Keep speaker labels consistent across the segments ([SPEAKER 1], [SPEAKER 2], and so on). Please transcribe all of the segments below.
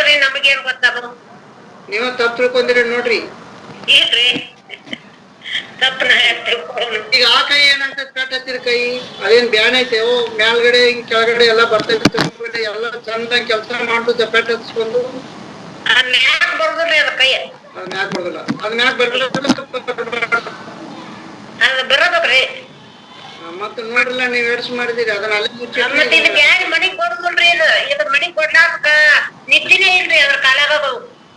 [SPEAKER 1] ಹೇಳ್ರಿ, ನಮಗೇನ್ ಗೊತ್ತದು?
[SPEAKER 2] ನೀವ ತಪ್ಪು ತಿಳ್ಕೊಂಡಿರಿ ನೋಡ್ರಿ.
[SPEAKER 1] ಇಲ್ರಿ, ತಪ್ಪನ ತಿಳ್ಕೊಳ್ಳೋಣ.
[SPEAKER 2] ಈಗ ಆ ಕೈ ಏನಂತ ಕಟ್ ಹತ್ತಿರ ಕೈ ಅದೇನ್ ಬ್ಯಾನ್ ಐತೆ ಮ್ಯಾಲ್ಗಡೆ ಹಿಂಗ್ ಕೆಳಗಡೆ ಎಲ್ಲಾ ಬರ್ತೈತೆ ಎಲ್ಲ ಚಂದ ಕೆಲ್ಸ ಮಾಡುದು ಜಪೆಟ್ ಹಚ್ಕೊಂಡು
[SPEAKER 1] ಮ್ಯಾಕ್ ಬರ್ದ್ರಿ ಅದ ಕೈ.
[SPEAKER 2] ಅದ್ ಮ್ಯಾಕ್ ಬರೋದಿಲ್ಲ, ಅದ್ ಮ್ಯಾಕ್ ಬರ್ಲಿಲ್ಲ
[SPEAKER 1] ಅದ್ ಬರೋದ್ರಿ.
[SPEAKER 2] ಮತ್ತ ನೋಡ್ರಲ್ಲ ನೀವ್ ಎಡ್ಸ್ ಮಾಡಿದಿರಿ ಅದನ್ನ ಅಲ್ಲೇ ಮುಚ್ಚಿ.
[SPEAKER 1] ಮತ್ ಇದ್ ಬ್ಯಾಗ್ ಮನಿಗ್ ಕೊಡುದಿಲ್ರಿ, ಇದ್ ಮನಿಗ್ ಕೊಡ್ಲಾಕ ನಿದ್ದಿನೇ ಇಲ್ರಿ ಅದ್ರ ಕಾಲಾಗ.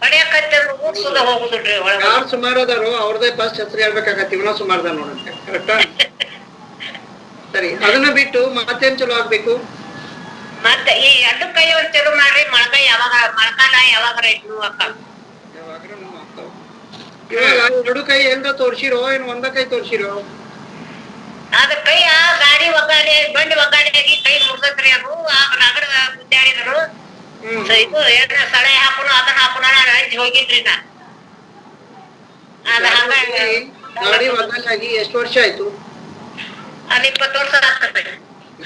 [SPEAKER 1] ಹೊಡ್ಯಾಕತ್ತಂದ್ರ ಊದ್ಸುದ ಹೋಗುದಿಲ್ರಿ ಒಳಗ.
[SPEAKER 2] ಯಾರು ಸುಮಾರು ಅದಾರು ಅವ್ರದೇ ಫಸ್ಟ್ ಹೆಸರು ಹೇಳ್ಬೇಕಾಗತ್ತೆ, ಇವನ ಸುಮಾರ್ದ ನೋಡಂತೆ. ಕರೆಕ್ಟಾ? ಸರಿ, ಅದನ್ನ ಬಿಟ್ಟು ಮತ್ತೇನ್ ಚಲೋ ಆಗ್ಬೇಕು?
[SPEAKER 1] ಮತ್ತೆ ಈ ಎರಡು ಕೈ ಒಂದ್ ಚಲೋ ಮಾಡ್ರಿ. ಮೊಳಕಾಲ ಯಾವಾಗಾರ ಇಟ್ಟು ಅಕ್ಕ
[SPEAKER 2] ಇವಾಗ ಎರಡು ಕೈ ಎಂದ ತೋರ್ಸಿರೋ ಏನ್ ಒಂದ ಕೈ ತೋರ್ಸಿರೋ?
[SPEAKER 1] ಅದ ಕೈಯ ಗಾಡಿ ಒಗ್ಗಾಡಿ ಬಂಡಿ ಒಗ್ಗಾಡಿಯಾಗಿ ಕೈ ಮುರ್ದತ್ರಿ. ಅದು ನಗರ ಗುದ್ದಾಡಿದ್ರು. ಇದು ಏನ ಸಳೆ ಹಾಕೋಣ ಅದನ್ನ ಹಾಕೋಣ ಹಂಚಿ ಹೋಗಿದ್ರಿ ನಾ. ಅದ ಹಂಗ
[SPEAKER 2] ಗಾಡಿ ಒಗ್ಗಲಾಗಿ ಎಷ್ಟು ವರ್ಷ ಆಯ್ತು?
[SPEAKER 1] ಅದ್ 20 ವರ್ಷ ಆಗ್ತದೆ.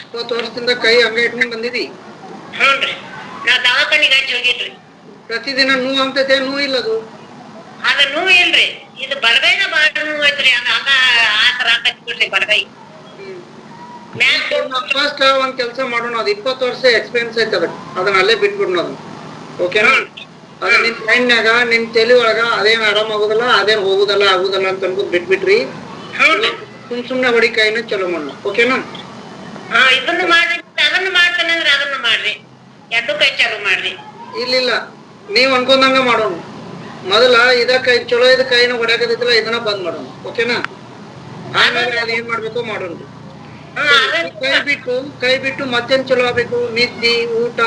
[SPEAKER 2] 20 ವರ್ಷದಿಂದ ಕೈ ಹಂಗ ಇಟ್ಕೊಂಡ್ ಬಂದಿದಿ?
[SPEAKER 1] ಹ್ಞೂನ್ರಿ, ನಾ ದವಾಖಾನಿಗೆ ಹಂಚಿ ಹೋಗಿದ್ರಿ.
[SPEAKER 2] ಪ್ರತಿದಿನ ನೋವು ಆಗ್ತೈತೆ? ನೋವು ಇಲ್ಲದು?
[SPEAKER 1] ಅದ ನೋವು ಇಲ್ರಿ, ಇದು ಬಲಗೈನ ಬಾಳ ನೋವು ಐತ್ರಿ. ಅದ ಹಂಗ ಆತರ ಹಾಕಿ ಬಲಗೈ.
[SPEAKER 2] ಫಸ್ಟ್ ಒಂದ್ ಕೆಲ್ಸ ಮಾಡೋಣ, ಅದ್ 20 ವರ್ಷ ಎಕ್ಸ್ಪೀರಿಯನ್ಸ್ ಐತೆ ಅದನ್ನ ಅಲ್ಲೇ ಬಿಟ್ಬಿಡ್ನ ಅದನ್ನ. ಓಕೆನಾ? ಅದ ನಿನ್ ಮೈಂಡ್ನಾಗ ನಿನ್ ತಲೆ ಒಳಗ ಅದೇನ್ ಆರಾಮ್ ಆಗುದಲ್ಲ ಅದೇನ್ ಆಗುದಲ್ಲ ಅಂತ ಅನ್ಕೊಂಡ್ ಬಿಟ್ಬಿಟ್ರಿ. ಸುಮ್ನೆ ಹೊಡಿ ಕೈನ ಚಲೋ ಮಾಡೋಣ. ಓಕೆನಾ?
[SPEAKER 1] ಇದನ್ನ ಮಾಡ್ರಿ, ಅದನ್ನ ಮಾಡ್ತಾನೆ ಅಂದ್ರೆ ಅದನ್ನ ಮಾಡ್ರಿ, ಎರಡು ಕೈ ಚಾಲು ಮಾಡ್ರಿ.
[SPEAKER 2] ಇಲ್ಲ, ನೀವ್ ಅನ್ಕೊಂಡಂಗ ಮಾಡೋಣ. ಮೊದಲ ಇದ ಕೈ ಚಲೋ ಇದ ಕೈನ ಹೊಡ್ಯಾಕತ್ತೈತಿಲ್ಲ ಇದನ್ನ ಬಂದ್ ಮಾಡೋಣ. ಓಕೆನಾ? ಆಮೇಲೆ ಅದ್ ಏನ್ ಮಾಡ್ಬೇಕು ಮಾಡೋಣ. ಕೈ ಬಿಟ್ಟು ಮತ್ತೇನ್ ಚಲೋ ಆಗ್ಬೇಕು? ನಿದ್ದಿ, ಊಟ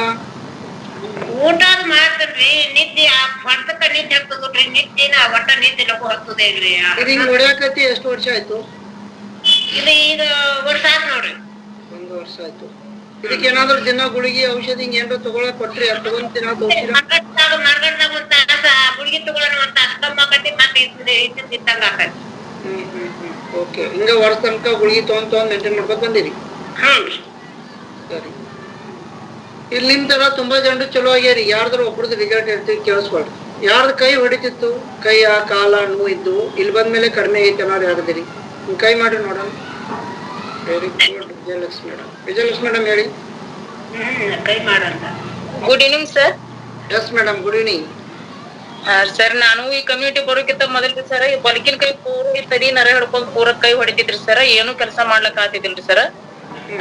[SPEAKER 1] ಊಟದ್ ಮಾಡ್ತೇನ್ರಿ. ನಿದ್ದಿ ಹೊಟ್ಟಕ ನಿದ್ದೆ ಹತ್ತದ್ರಿ. ನಿದ್ದಿನ ಒಟ್ಟ ನಿದ್ದೆ ಲಗು ಹತ್ತದೇನ್ರಿ.
[SPEAKER 2] ಹಿಂಗ್ ಹೊಡ್ಯಾಕತಿ ಎಷ್ಟು ವರ್ಷ ಆಯ್ತು?
[SPEAKER 1] ಇದು ಈಗ ವರ್ಷ ಆತ್ ನೋಡ್ರಿ.
[SPEAKER 2] 1 ವರ್ಷ ಆಯ್ತು. ಇದಕ್ಕೆ ಏನಾದ್ರು ದಿನ ಗುಳಿಗಿ ಔಷಧಿ ಹಿಂಗ್ ಏನಾದ್ರು ತಗೊಳಕ್ ಕೊಟ್ರಿ? ಅದ್ ತಗೊಂತೀರಾ?
[SPEAKER 1] ಮರ್ಗಟ್ನಾಗ ಒಂದ್ ತಾಸ ಗುಳಿಗಿ ತಗೊಳ್ಳೋಣ, ಒಂದ್ ತಾಸ ಕಮ್ಮಿ ಆಕತಿ, ಮತ್ತೆ ಇದ್ದಂಗ ಆಕತಿ.
[SPEAKER 2] ಓಕೆ, ಹಿಂಗ ವರ್ಷ ತನಕ ಗುಳಿಗಿ ತಗೊಂಡ್ ಮೇಂಟೈನ್ ಮಾಡ್ಕೊಂಡ್ ಬಂದಿರಿ? ಸರಿ. ಇಲ್ಲಿ ನಿಮ್ ತರ ತುಂಬಾ ಜನರು ಚಲೋ ಆಗ್ಯಾರಿ. ಯಾರ್ದಾರು ಒಬ್ರದ್ದು ರಿಸಲ್ಟ್ ಹೇಳ್ತೀವಿ, ಕೇಳಿಸ್ಕೊಳ್ರಿ. ಯಾರ್ದು ಕೈ ಹೊಡಿತಿತ್ತು, ಕೈಯ ಕಾಲ ನೋವು ಇದ್ದು, ಇಲ್ಲಿ ಬಂದ್ಮೇಲೆ ಕಡಿಮೆ ಐತೆ ಅನ್ನೋರು ಯಾರ್ದಿರಿ? ಕೈ ಮಾಡಿ ನೋಡೋಣ. Very good. ವಿಜಯಲಕ್ಷ್ಮಿ ಮೇಡಮ್ ಹೇಳಿ.
[SPEAKER 1] ಕೈ ಮಾಡಂತ.
[SPEAKER 3] Good evening sir.
[SPEAKER 2] Yes madam, good evening.
[SPEAKER 3] Sir, ನಾನು ಈ ಕಮ್ಯುನಿಟಿ ಬರೋಕ್ಕಿಂತ ಮೊದಲ್ರಿ ಸರ್ ಬಲಕಿನ ಕೈ ಪೂರ ತಡಿ ನರ ಹಿಡ್ಕೊಂಡ್ ಪೂರ ಕೈ ಹೊಡಿತಿದ್ರಿ ಸರ್. ಏನು ಕೆಲಸ ಮಾಡ್ಲಕ್ ಆತಿದಿಲ್ರಿ ಸರ್.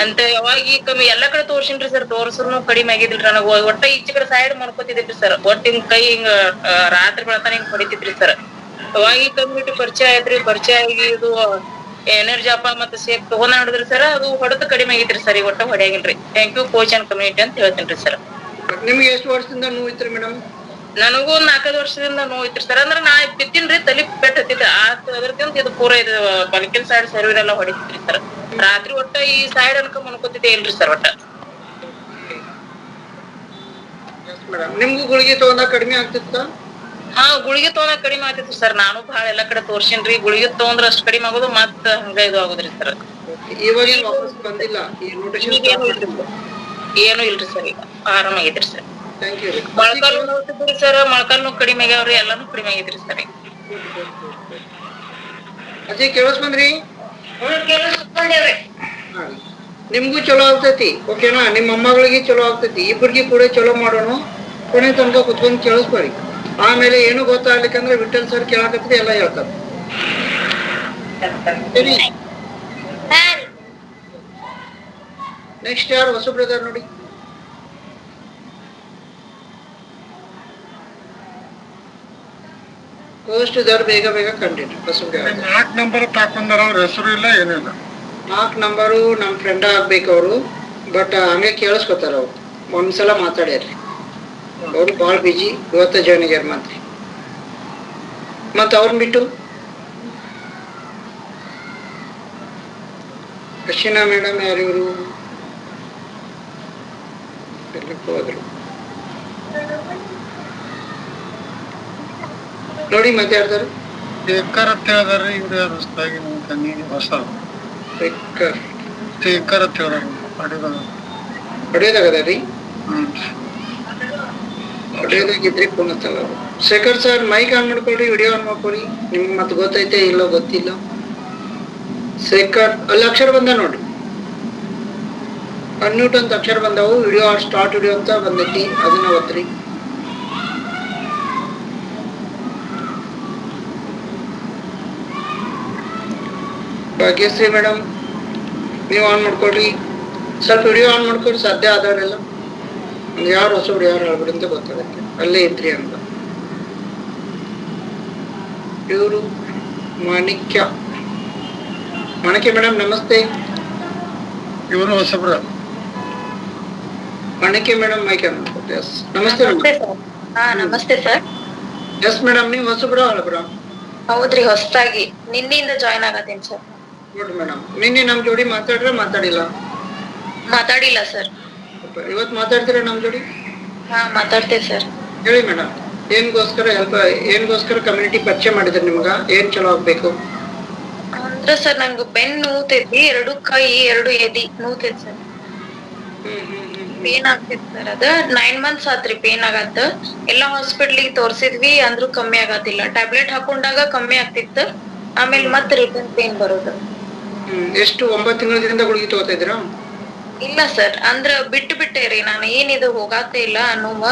[SPEAKER 3] ಅಂತ ಯಾವಾಗ ಈ ಕಮ್ಮಿ ಎಲ್ಲಾ ಕಡೆ ತೋರ್ಸಿನ್ರಿ ಸರ್, ತೋರ್ಸ್ರು ಕಡಿಮೆ ಆಗಿದಿಲ್ರಿ ನನಗ. ಒಟ್ಟ ಈಚೆ ಕಡೆ ಸೈಡ್ ಮಾಡ್ಕೋತಿದ್ರಿ ಸರ್. ಒಟ್ಟ ಹಿಂಗ್ ಕೈ ಹಿಂಗ ರಾತ್ರಿ ಬೆಳತಾನ ಹಿಂಗ್ ಹೊಡಿತಿದ್ರಿ ಸರ್. ಅವಾಗ ಈ ಕಮ್ಯುನಿಟಿ ಪರಿಚಯ ಆಯ್ತ್ರಿ. ಪರಿಚಯ ಆಗಿ ಇದು ಎನರ್ಜಾಪ ಮತ್ತೆ ಸೇಫ್ ತಗೊಂಡ್ ನೋಡಿದ್ರಿ ಸರ್, ಅದು ಹೊಡೆದು ಕಡಿಮೆ ಆಗಿದ್ರಿ ಸರ್. ಈ ಒಟ್ಟ ಹೊಡೆಯಾಗಿಲ್ರಿ. Thank you coach and community ಅಂತ ಹೇಳ್ತೇನ್ರಿ ಸರ್.
[SPEAKER 2] ನಿಮ್ಗೆ ಎಷ್ಟು ವರ್ಷದಿಂದ ನೋವು ಇತ್ರಿ ಮೇಡಮ್?
[SPEAKER 3] ನನಗೂ 4 ವರ್ಷದಿಂದ ನೋವು ಇತ್ರಿ ಸರ್. ಅಂದ್ರ ನಾ ಬಿದ್ದಿನ್ರಿ, ತಲಿ ಪೆಟ್ ಹತ್ತಿದ್ದ ಅದ್ರದಿಂದ ಇದು ಪೂರ ಇದು ಬಲಕಿನ ಸೈಡ್ ಸರ್ವಿರ್ ಎಲ್ಲಾ ಹೊಡಿತಿದ್ರಿ ಸರ್. ರಾತ್ರಿ ಒಟ್ಟ ಈ ಸೈಡ್ ಅನ್ಕ ಮನ್ಕೋತಿದ್ದೆ ಇಲ್ರಿ ಸರ್ ಒಟ್ಟ.
[SPEAKER 2] ನಿಮ್ಗೂ ಗುಳಿಗೆ ತಗೊಂಡಾಗ ಕಡಿಮೆ ಆಗ್ತಿತ್ತ?
[SPEAKER 3] ಗುಳಿಗೆ ತಗೊಂಡಾಗ ಕಡಿಮೆ ಆಗ್ತಿತ್ತು ಸರ್. ನಾನು ಬಹಳ ಎಲ್ಲಾ ಕಡೆ ತೋರ್ಸಿನ್ರಿ. ಗುಳಿಗೆ ತಗೊಂಡ್ರ ಅಷ್ಟ್ ಕಡಿಮೆ ಆಗೋದು, ಮತ್ತ ಹಂಗ ಇದು ಆಗುದ್ರಿ ಸರ್.
[SPEAKER 2] ಇವಾಗ ವಾಪಸ್ ಬಂದಿಲ್ಲ?
[SPEAKER 3] ಏನು ಇಲ್ರಿ ಸರ್, ಈಗ ಆರಾಮಾಗಿದ್ರಿ ಸರ್.
[SPEAKER 2] Thank you.
[SPEAKER 3] ಮೊಳಕಾಲು ನೋಡ್ತಿದ್ರಿ ಸರ್, ಮೊಳಕಾಲು ಕಡಿಮೆ ಆಗ್ಯಾವ್ರಿ, ಎಲ್ಲಾನು ಕಡಿಮೆ ಆಗಿದ್ರಿ ಸರ್.
[SPEAKER 2] ಅಜ್ಜಿ ಕೇಳಿಸ್ಕೊಂಡ್ರಿ?
[SPEAKER 1] ಕೇಳಿಸ್ಕೊಂಡೇವ್ರಿ.
[SPEAKER 2] ನಿಮ್ಗೂ ಚಲೋ ಆಗ್ತೈತಿ. ಓಕೆನಾ? ನಿಮ್ಮ ಮೊಮ್ಮಗಳಿಗೆ ಚಲೋ ಆಗ್ತೈತಿ. ಇಬ್ಬರಿಗೆ ಕೂಡ ಚಲೋ ಮಾಡೋಣ. ಕೊನೆ ತನಕ ಕುತ್ಕೊಂಡ್ ಕೇಳಿಸ್ಕೊರಿ. ಆಮೇಲೆ ಏನು ಗೊತ್ತಾಗ್ಲಿಕ್ಕಂದ್ರೆ ವಿಠಲ್ ಸರ್ ಕೇಳಾಕತ್ರಿ, ಎಲ್ಲ ಹೇಳ್ತಾರೆ. ಸರಿ, ನೆಕ್ಸ್ಟ್ ಯಾರು? ಹೊಸಬ್ರು ಇದಾರೆ ನೋಡಿ. ಫಸ್ಟ್ ಇದಾರೆ, ಬೇಗ ಬೇಗ ಕಂಡಿಡ್ರಿ. ಹೊಸಬ್ರು
[SPEAKER 4] 4 ನಂಬರ್ ತಾಕೊಂಡಾರ, ಅವ್ರ ಹೆಸರು ಇಲ್ಲ ಏನಿಲ್ಲ.
[SPEAKER 2] 4 ನಂಬರು ನಮ್ ಫ್ರೆಂಡ್ ಆಗ್ಬೇಕು ಅವರು. ಬಟ್ ಹಂಗೆ ಕೇಳಿಸ್ಕೊತಾರ ಅವ್ರು. ಒಂದ್ಸಲ ಮಾತಾಡ್ಯಾರ್ರಿ. ಅವ್ರು ಬಾಳ ಬಿಜಿ. ಇವತ್ತ ಜಾಯ್ನ್ ಆಗ್ಯಾರ ಮಾತ್ರಿ. ಮತ್ತ ಅವ್ರನ್ನ ಬಿಟ್ಟು ಅಶ್ವಿನಾ ಮೇಡಮ್ ಯಾರಿವರು? ಹೋದ್ರು ನೋಡಿ. ಮತ್ತೆ ಯಾರ್ದಾರು?
[SPEAKER 4] ಶೇಖರ್ ಅಂತ ಹೇಳಿದಾರೆ. ಇವ್ರು ಯಾರು ಹೊಸದಾಗಿ ಹೊಸ ಶೇಖರ್ ಅಂತ ಹೇಳಿದಾರೆ.
[SPEAKER 2] ಹೊಡೆಯೋದಾಗದ ರೀ? ಆಡಿಯೋದಾಗಿದ್ರೆ ಫೋನ್ ಹತ್ತಲ್ಲ. ಶೇಖರ್ ಸರ್ ಮೈಕ್ ಆನ್ ಮಾಡ್ಕೊಳ್ರಿ, ವಿಡಿಯೋ ಆನ್ ಮಾಡ್ಕೊಳ್ರಿ. ನಿಮ್ಗೆ ಮತ್ತೆ ಗೊತ್ತೈತೆ ಇಲ್ಲೋ ಗೊತ್ತಿಲ್ಲ. ಶೇಖರ್ ಅಲ್ಲಿ ಅಕ್ಷರ ಬಂದ ನೋಡ್ರಿ, ಅನ್ಮ್ಯೂಟ್ ಅಂತ ಅಕ್ಷರ ಬಂದವು. ವಿಡಿಯೋ ಸ್ಟಾರ್ಟ್ ವಿಡಿಯೋ ಅಂತ ಬಂದೈತಿ, ಅದನ್ನ ಒತ್ತ್ರಿ. ಭಾಗ್ಯಶ್ರೀ ಮೇಡಮ್ ನೀವು ಆನ್ ಮಾಡ್ಕೊಳ್ರಿ, ಸ್ವಲ್ಪ ವಿಡಿಯೋ ಆನ್ ಮಾಡ್ಕೊಳ್ರಿ. ಸಾಧ್ಯ ಆದವರೆಲ್ಲ ಒಂದು ಯಾರು ಹೊಸ ವಿಡಿಯೋ ಯಾರು ಹೇಳ್ಬಿಡಿ ಅಂತ ಗೊತ್ತಾಗತ್ತೆ. ಅಲ್ಲೇ ಇದ್ರಿ ಅಂತ. ಇವರು ಮಾಣಿಕ್ಯ ಮೇಡಮ್ ನಮಸ್ತೆ.
[SPEAKER 4] ಇವರು ಹೊಸಬ್ರ.
[SPEAKER 2] ಮಾಣಿಕ್ಯ ಮೇಡಮ್ ಮೈಕ್ ಆನ್ ಮಾಡ್ಕೊಳ್ರಿ. ಎಸ್ ನಮಸ್ತೆ ಮೇಡಮ್.
[SPEAKER 3] ನಮಸ್ತೆ ಸರ್.
[SPEAKER 2] ಎಸ್ ಮೇಡಮ್ ನೀವು ಹೊಸಬ್ರ ಹಳಬ್ರ?
[SPEAKER 3] ಹೌದ್ರಿ, ಹೊಸದಾಗಿ ನಿನ್ನೆಯಿಂದ ಜಾಯ್ನ್ ಆಗತ್ತೇನ್ ಸರ್.
[SPEAKER 2] Good madam. ನಿನ್ನೆ ನಮ್ ಜೋಡಿ ಮಾತಾಡ್ರೆ ಮಾತಾಡಿಲ್ಲ?
[SPEAKER 3] ಮಾತಾಡಿಲ್ಲ ಸರ್.
[SPEAKER 2] ಇವತ್ತು ಮಾತಾಡ್ತೀರಾ ನಮ್ ಜೋಡಿ?
[SPEAKER 3] ಮಾತಾಡ್ತೇವೆ ಸರ್.
[SPEAKER 2] ಹೇಳಿ ಮೇಡಮ್, ಏನ್ಗೋಸ್ಕರ ಕಮ್ಯುನಿಟಿ ಪರಿಚಯ ಮಾಡಿದ್ರೆ ನಿಮ್ಗ? ಏನ್ ಚಲೋ ಆಗ್ಬೇಕು?
[SPEAKER 3] ಅಂದ್ರ ಸರ್ ನಂಗೆ ಬೆನ್ ನೋವ್ತೈತಿ, 2 ಕೈ 2 ಎದಿ ನೋವ್ತೈತಿ ಸರ್. ಪೇನ್ ಆಗ್ತೈತಿ ಸರ್. ಅದ 9 months ಆತ್ರಿ ಪೇನ್ ಆಗತ್ತ. ಎಲ್ಲಾ ಹಾಸ್ಪಿಟ್ಲಿಗೆ ತೋರ್ಸಿದ್ವಿ, ಅಂದ್ರೂ ಕಮ್ಮಿ ಆಗತ್ತಿಲ್ಲ. ಟ್ಯಾಬ್ಲೆಟ್ ಹಾಕೊಂಡಾಗ ಕಮ್ಮಿ ಆಗ್ತಿತ್ತು, ಆಮೇಲೆ ಮತ್ತೆ ರಿಟರ್ನ್ ಪೇನ್ ಬರೋದು.
[SPEAKER 2] ಎಷ್ಟು 9 ತಿಂಗಳಿಂದ ಗುಳಿಗೆ ತಗೋತಾ ಇದ್ದೀರಾ?
[SPEAKER 3] ಇಲ್ಲ ಸರ್, ಅಂದ್ರ ಬಿಟ್ಟೇರಿ ನಾನು. ಏನಿದು ಹೋಗಾತೆ ಇಲ್ಲ ನೋವ,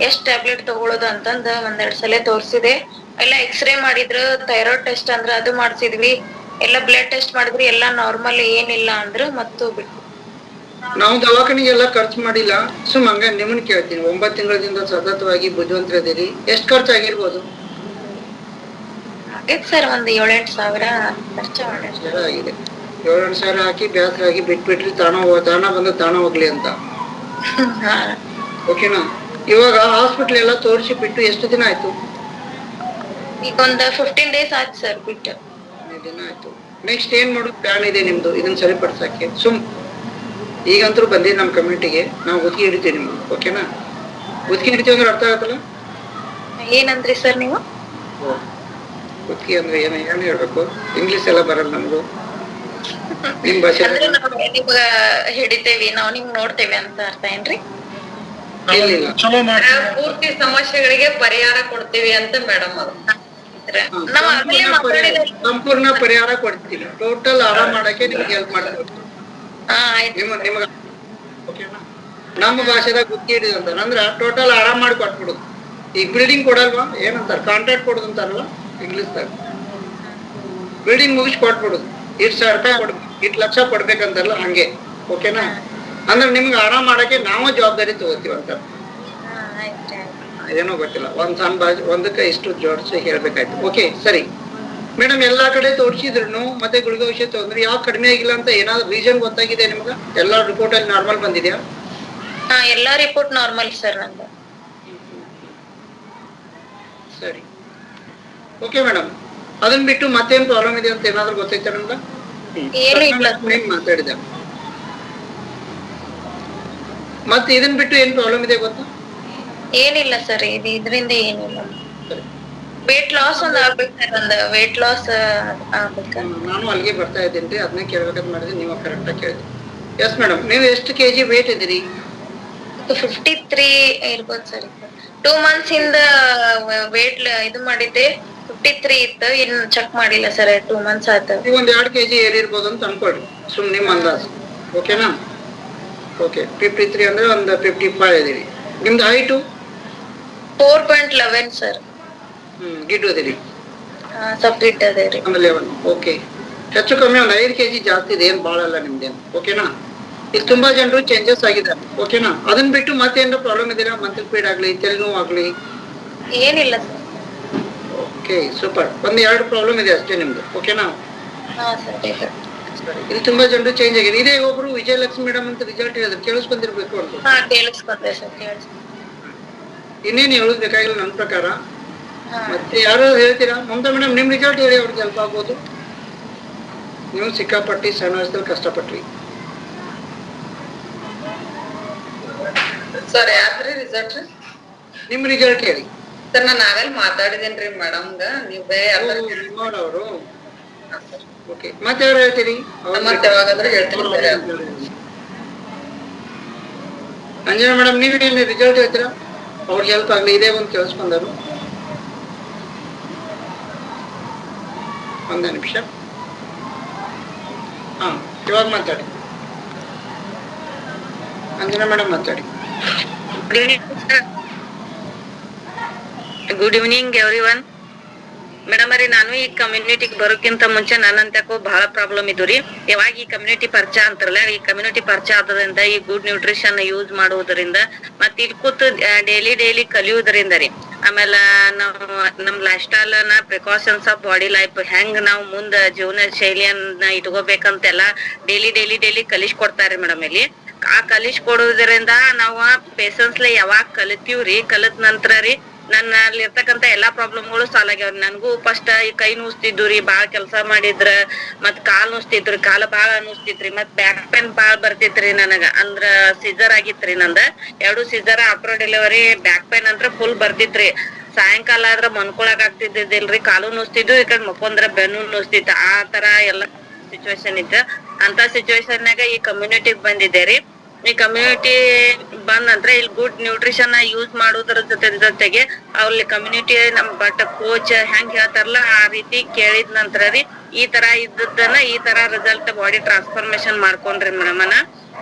[SPEAKER 3] ಎಷ್ಟ್ ಟ್ಯಾಬ್ಲೆಟ್ ತಗೊಳೋದು ಅಂತಂದ 1-2 ಸಲ ತೋರ್ಸಿದೆ. ಎಲ್ಲ ಎಕ್ಸ್ರೇ ಮಾಡಿದ್ರ, ಥೈರಾಯ್ಡ್ ಟೆಸ್ಟ್ ಅಂದ್ರ ಅದು ಮಾಡ್ಸಿದ್ವಿ, ಎಲ್ಲ ಬ್ಲಡ್ ಟೆಸ್ಟ್ ಮಾಡಿದ್ರಿ, ಎಲ್ಲಾ ನಾರ್ಮಲ್, ಏನಿಲ್ಲ ಅಂದ್ರ ಮತ್ತು ಬಿಟ್ಟು.
[SPEAKER 2] ನಾವು ದವಾಖಾನಿಗೆಲ್ಲ ಖರ್ಚು ಮಾಡಿಲ್ಲ. ಹಂಗ ನಿಮ್ಮನ್ನ ಕೇಳ್ತೀನಿ, 9 ತಿಂಗಳಿಂದ ಸತತವಾಗಿ ಬುದ್ಧಿವಂತರದಿರಿ, ಎಷ್ಟು ಖರ್ಚಾಗಿರ್ಬೋದು?
[SPEAKER 3] ಆಗೈತ್ ಸರ್, ಒಂದ್ 7-8 ಸಾವಿರ ಖರ್ಚು
[SPEAKER 2] ಆಗಿದೆ. 7-8 ಸಾವಿರ ಹಾಕಿ ಬ್ಯಾಸರ ಆಗಿ ಬಿಟ್ಬಿಟ್ರಿ, ತಾಣ ಬಂದ ತಾಣ ಹೋಗ್ಲಿ ಅಂತ. ಓಕೆನಾ? ಇವಾಗ ಹಾಸ್ಪಿಟ್ಲ್ ಎಲ್ಲ ತೋರಿಸಿ ಬಿಟ್ಟು ಎಷ್ಟು ದಿನ ಆಯ್ತು?
[SPEAKER 3] ಈಗ ಒಂದ್ 15 days ಆಯ್ತು ಸರ್ ಬಿಟ್ಟು.
[SPEAKER 2] 15 ದಿನ ಆಯ್ತು. ನೆಕ್ಸ್ಟ್ ಏನ್ ಮಾಡೋದು ಪ್ಲಾನ್ ಇದೆ ನಿಮ್ದು ಇದನ್ನ ಸರಿಪಡಿಸಕ್ಕೆ? ಈಗಂತೂ ಬಂದಿ ನಮ್ ಕಮ್ಯುನಿಟಿಗೆ, ನಾವು ಗುತ್ತಿಗೆ ಹಿಡಿತೀವಿ ನಿಮ್ಗೆ. ಓಕೆನಾ? ಗುತ್ತಿಗೆ ಹಿಡಿತೀವಿ ಅಂದ್ರೆ ಅರ್ಥ ಆಗತ್ತಲ್ಲ?
[SPEAKER 3] ಏನಂದ್ರಿ ಸರ್ ನೀವು?
[SPEAKER 2] ಗುತ್ತಿಗೆ ಅಂದ್ರೆ ಏನ್ ಹೇಳ್ಬೇಕು? ಇಂಗ್ಲಿಷ್ ಎಲ್ಲ ಬರಲ್ಲ ನಮ್ದು, ನಿಮ್ ಭಾಷೆ.
[SPEAKER 3] ನಿಮ್ಗ ಹಿಡಿತೇವಿ, ನಾವ್ ನಿಮ್ ನೋಡ್ತೇವೆ ಅಂತ ಅರ್ಥ ಏನ್ರಿ?
[SPEAKER 4] ಚಲೋ ಮಾಡ್ತೀವಿ,
[SPEAKER 3] ಪೂರ್ತಿ ಸಮಸ್ಯೆಗಳಿಗೆ ಪರಿಹಾರ ಕೊಡ್ತೀವಿ ಅಂತ ಮೇಡಮ್ ಅವರು.
[SPEAKER 2] ಸಂಪೂರ್ಣ ಪರಿಹಾರ ಕೊಡ್ತೀವಿ, ಟೋಟಲ್ ಆರಾಮ್ ಮಾಡಕ್ಕೆ ನಿಮ್ಗೆ ಹೆಲ್ಪ್ ಮಾಡ್ತೀವಿ. ನಿಮ್ಗ ಓಕೆನಾ? ನಮ್ಮ ಭಾಷೆದಾಗ ಗುತ್ತಿಗೆ ಹಿಡಿದಂತ ಅಂದ್ರ ಟೋಟಲ್ ಆರಾಮ್ ಮಾಡಿ ಕೊಟ್ಬಿಡುದು. ಈಗ ಬಿಲ್ಡಿಂಗ್ ಕೊಡಲ್ವಾ, ಏನಂತಾರ ಕಾಂಟ್ರಾಕ್ಟ್ ಕೊಡುದು ಅಂತಾರಲ್ಲ ಇಂಗ್ಲಿಷ್ದಾಗ. ಬಿಲ್ಡಿಂಗ್ ಮುಗಿಸಿ ಕೊಟ್ಬಿಡುದು, 1,000 ರೂಪಾಯಿ ಕೊಡ್ಬೇಕು, 1 ಲಕ್ಷ ಕೊಡ್ಬೇಕಂತಾರಲ್ಲ ಹಂಗೆ. ಓಕೆನಾ? ಅಂದ್ರೆ ನಿಮ್ಗೆ ಆರಾಮ್ ಮಾಡಕ್ಕೆ ನಾವು ಜವಾಬ್ದಾರಿ ತಗೋತೀವಿ ಅಂತ. ಏನೋ ಗೊತ್ತಿಲ್ಲ, ಒಂದ್ ಸಣ್ಣ ಒಂದಕ್ಕೆ ಇಷ್ಟು ಜೋಡಿಸಿ ಹೇಳ್ಬೇಕಾಯ್ತು. ಓಕೆ ಸರಿ ಮೇಡಮ್, ಎಲ್ಲಾ ಕಡೆ ತೋರಿಸಿದ್ರು ಮತ್ತೆ ಗುಳಿಗೆ ಔಷಧ ತಗೊಂಡ್ರಿ, ಯಾವ ಕಡಿಮೆ ಆಗಿಲ್ಲ ಅಂತ ಏನಾದ್ರು ರೀಸನ್ ಗೊತ್ತಾಗಿದೆ ನಿಮ್ಗ? ಎಲ್ಲಾ ರಿಪೋರ್ಟ್ ಅಲ್ಲಿ ನಾರ್ಮಲ್ ಬಂದಿದ್ಯಾ?
[SPEAKER 3] ಎಲ್ಲಾ ರಿಪೋರ್ಟ್ ನಾರ್ಮಲ್ ಸರ್ ನಂದು.
[SPEAKER 2] ಸರಿ ಓಕೆ ಮೇಡಮ್. ಅದನ್ನ ಬಿಟ್ಟು ಮತ್ತೇನ್ ಪ್ರಾಬ್ಲಮ್ ಇದೆ ಅಂತ ಏನಾದ್ರು ಗೊತ್ತೈತೆ ನಮ್ಗ? ಮಾತಾಡಿದ ಮತ್ತೆ ಇದನ್ ಬಿಟ್ಟು ಏನ್ ಪ್ರಾಬ್ಲಮ್ ಇದೆ ಗೊತ್ತಾ?
[SPEAKER 3] ಏನಿಲ್ಲ ಸರ್, ಇದರಿಂದ ಏನಿಲ್ಲ. ವೇಟ್ ಲಾಸ್ ಒಂದ್ ಆಗ್ಬೇಕು ಸರ್, ಒಂದ್ ವೇಟ್ ಲಾಸ್ ಆಗ್ಬೇಕ.
[SPEAKER 2] ನಾನು ಅಲ್ಲಿಗೆ ಬರ್ತಾ ಇದ್ದೀನಿ, ಅದನ್ನ ಕೇಳ್ಬೇಕಂತ ಮಾಡಿದ್ರೆ ನೀವು ಕರೆಕ್ಟ್ ಆಗಿ ಕೇಳಿದ್ರಿ. ಎಸ್ ಮೇಡಮ್, ನೀವು ಎಷ್ಟು kg ವೇಟ್ ಇದ್ದೀರಿ?
[SPEAKER 3] 53 ಇರ್ಬೋದು ಸರ್. 2 months ಇಂದ ವೇಟ್ ಇದು ಮಾಡಿದ್ದೆ 53 ಇತ್ತು, ಇನ್ ಚೆಕ್ ಮಾಡಿಲ್ಲ ಸರ್. 2 months ಆಯ್ತು.
[SPEAKER 2] ನೀವು ಒಂದ್ 2 kg ಏರಿರ್ಬೋದು ಅಂತ ಅನ್ಕೊಳ್ರಿ, ನಿಮ್ ಅಂದಾಜು. ಓಕೆನಾ? ಓಕೆ, 53 ಅಂದ್ರೆ ಒಂದು 55 ಇದೀರಿ. ನಿಮ್ದು ಹೈಟು?
[SPEAKER 3] 4.11 ಸರ್.
[SPEAKER 2] ಗಿಡ್ಡು ಅದಿರಿ?
[SPEAKER 3] ಸ್ವಲ್ಪ ಗಿಡ್ಡು ಅದೇರಿ.
[SPEAKER 2] 11. ಓಕೆ, ಹೆಚ್ಚು ಕಮ್ಮಿ ಒಂದು 5 kg ಜಾಸ್ತಿ ಇದೆ, ಏನ್ ಬಾಳ ಅಲ್ಲ ನಿಮ್ದೇನು. ಓಕೆನಾ? ಇಲ್ಲಿ ತುಂಬಾ ಜನರು ಚೇಂಜಸ್ ಆಗಿದ್ದಾರೆ. ಓಕೆನಾ? ಅದನ್ನ ಬಿಟ್ಟು ಮತ್ತೇನಾದ್ರು ಪ್ರಾಬ್ಲಮ್ ಇದೆಯಾ? ಮಂತ್ಲಿ ಪೀಡ್ ಆಗ್ಲಿ, ತಲೆನೋವು ಆಗ್ಲಿ?
[SPEAKER 3] ಏನಿಲ್ಲ ಸರ್.
[SPEAKER 2] Okay super. 1-2 ಪ್ರಾಬ್ಲಮ್ ಇದೆ ಅಷ್ಟೇ ನಿಮ್ದು. ಓಕೆನಾ? ಇಲ್ಲಿ ತುಂಬಾ ಜನರು ಚೇಂಜ್ ಆಗಿದೆ. ಇದೇ ಒಬ್ರು ವಿಜಯಲಕ್ಷ್ಮಿ ಮೇಡಮ್ ಅಂತ ರಿಸಲ್ಟ್ ಹೇಳಿದ್ರು, ಕೇಳಿಸ್ಕೊಂಡಿರ್ಬೇಕು ಅಂತ.
[SPEAKER 3] ಕೇಳಿಸ್ಕೊಂಡೆ ಸರ್.
[SPEAKER 2] ಇನ್ನೇನು ಹೇಳೋದು ಬೇಕಾಗಿಲ್ಲ ನನ್ನ ಪ್ರಕಾರ. ಮತ್ತೆ ಯಾರು ಹೇಳ್ತೀರಾ? ಮಮತಾ ಮೇಡಮ್ ನಿಮ್ ರಿಸಲ್ಟ್ ಹೇಳಿ, ಅವ್ರಿಗೆ ಹೆಲ್ಪ್ ಆಗ್ಬೋದು. ನೀವು ಸಿಕ್ಕಾಪಟ್ಟಿ ಸಣ್ಣ ವಯಸ್ಸಲ್ಲಿ ಕಷ್ಟಪಟ್ರಿ.
[SPEAKER 5] ಸರ್ ಯಾಕ್ರಿ ರಿಸಲ್ಟ್?
[SPEAKER 2] ನಿಮ್ ರಿಸಲ್ಟ್ ಹೇಳಿ
[SPEAKER 5] ಸರ್. ನಾನು ಆಗಲ್ ಮಾತಾಡಿದೇನ್ರಿ ಮೇಡಮ್ಗ, ನೀವು
[SPEAKER 2] ಅವರು. ಓಕೆ, ಮತ್ತೆ ಯಾರು ಹೇಳ್ತೀರಿ?
[SPEAKER 5] ಮತ್ತೆ ಯಾವಾಗಾದ್ರೂ ಹೇಳ್ತೀನಿ.
[SPEAKER 2] ಅಂಜನಾ ಮೇಡಮ್ ನೀವೇನು ರಿಸಲ್ಟ್ ಹೇಳ್ತೀರಾ? ಅವ್ರಿಗೆ ಹೆಲ್ಪ್ ಆಗ್ಲಿ ಇದೇ ಒಂದು ಕೇಳಿಸ್ಕೊಂಡರು. ಒಂದೇ ನಿಮಿಷ. ಹಾ, ಇವಾಗ ಮಾತಾಡಿ. ಅಂಜನಾ ಮೇಡಮ್ ಮಾತಾಡಿ.
[SPEAKER 3] Good evening everyone. ಮೇಡಮ್ ರೀ, ನಾನು ಈ ಕಮ್ಯುನಿಟಿಗೆ ಬರೋಕ್ಕಿಂತ ಮುಂಚೆ ನನ್ನಂತಕ್ಕೂ ಬಹಳ ಪ್ರಾಬ್ಲಮ್ ಇದ್ದು ರೀ. ಯಾವಾಗ ಈ ಕಮ್ಯುನಿಟಿ ಪರಿಚಯ ಅಂತಾರಲ್ಲ, ಈ ಕಮ್ಯುನಿಟಿ ಪರಿಚಯ ಆದ್ರಿಂದ ಈ ಗುಡ್ ನ್ಯೂಟ್ರಿಷನ್ ಯೂಸ್ ಮಾಡುವುದರಿಂದ ಮತ್ ಇಲ್ಲಿ ಕೂತು ಡೈಲಿ ಕಲಿಯುವುದರಿಂದ ರೀ, ಆಮೇಲೆ ನಾವು ನಮ್ ಲೈಫ್ ಸ್ಟೈಲ್ ನ ಪ್ರಿಕಾಷನ್ಸ್ ಆಫ್ ಬಾಡಿ ಲೈಫ್ ಹೆಂಗ್ ನಾವು ಮುಂದ ಜೀವನ ಶೈಲಿಯನ್ನ ಇಟ್ಕೋಬೇಕಂತೆಲ್ಲ ಡೈಲಿ ಕಲಿಸ್ ಕೊಡ್ತಾರ್ರಿ ಮೇಡಮ್. ಇಲ್ಲಿ ಆ ಕಲಿಸ್ ಕೊಡುವುದರಿಂದ ನಾವು ಪೇಷನ್ಸ್ಲೆ ಯಾವಾಗ ಕಲಿತೀವ್ರಿ, ಕಲಿತ ನಂತರ ರೀ ನನ್ನ ಅಲ್ಲಿ ಇರ್ತಕ್ಕಂತ ಎಲ್ಲಾ ಪ್ರಾಬ್ಲಮ್ಗಳು ಸಾಲ್ವ್ ಆಗ್ಯಾವ್ರಿ. ನನ್ಗೂ ಫಸ್ಟ್ ಈ ಕೈ ನುಸ್ತಿದ್ದು ರೀ, ಬಾಳ್ ಕೆಲ್ಸ ಮಾಡಿದ್ರ, ಮತ್ ಕಾಲ್ ನುಸ್ತಿದ್ರಿ, ಕಾಲ ಬಾಳ ನುಸ್ತಿತ್ರಿ, ಮತ್ ಬ್ಯಾಕ್ ಪೇನ್ ಬಾಳ್ ಬರ್ತಿತ್ರಿ ನನಗ. ಅಂದ್ರ ಸಿಜರ್ ಆಗಿತ್ರಿ ನಂದ, 2 scissor after delivery. Back pain ಅಂದ್ರ ಫುಲ್ ಬರ್ತಿತ್ರಿ. ಸಾಯಂಕಾಲ ಆದ್ರ ಮನ್ಕೊಳಕ್ ಆಗ್ತಿದ್ದಿಲ್ರಿ, ಕಾಲು ನುಸ್ತಿದ್ದು, ಈ ಕಡೆ ಮಕ್ಕೊಂದ್ರ ಬೆನ್ನು ನುಸ್ತಿತ್ತು. ಆ ತರ ಎಲ್ಲಾ ಸಿಚುವೇಶನ್ ಇತ್ತು. ಅಂತ ಸಿಚುವೇಶನ್ ನಾಗ ಈ ಕಮ್ಯುನಿಟಿಗ್ ಬಂದಿದ್ದೆ ರೀ. ಈ ಕಮ್ಯುನಿಟಿ ಬಂದ ನಂತರ ಇಲ್ಲಿ ಗುಡ್ ನ್ಯೂಟ್ರಿಷನ್ ಯೂಸ್ ಮಾಡುವುದರ ಜೊತೆಗೆ ಅಲ್ಲಿ ಕಮ್ಯುನಿಟಿ ನಮ್ ಕೋಚ್ ಹೆಂಗ್ ಹೇಳ್ತಾರಲ್ಲ ಆ ರೀತಿ ಕೇಳಿದ ನಂತರ ರೀ ಈ ತರ ಇದ್ದದ್ದನ್ನ ಈ ತರ ರಿಸಲ್ಟ್ ಬಾಡಿ ಟ್ರಾನ್ಸ್ಫಾರ್ಮೇಶನ್ ಮಾಡ್ಕೊಂಡ್ರಿ ಮೇಡಮ್.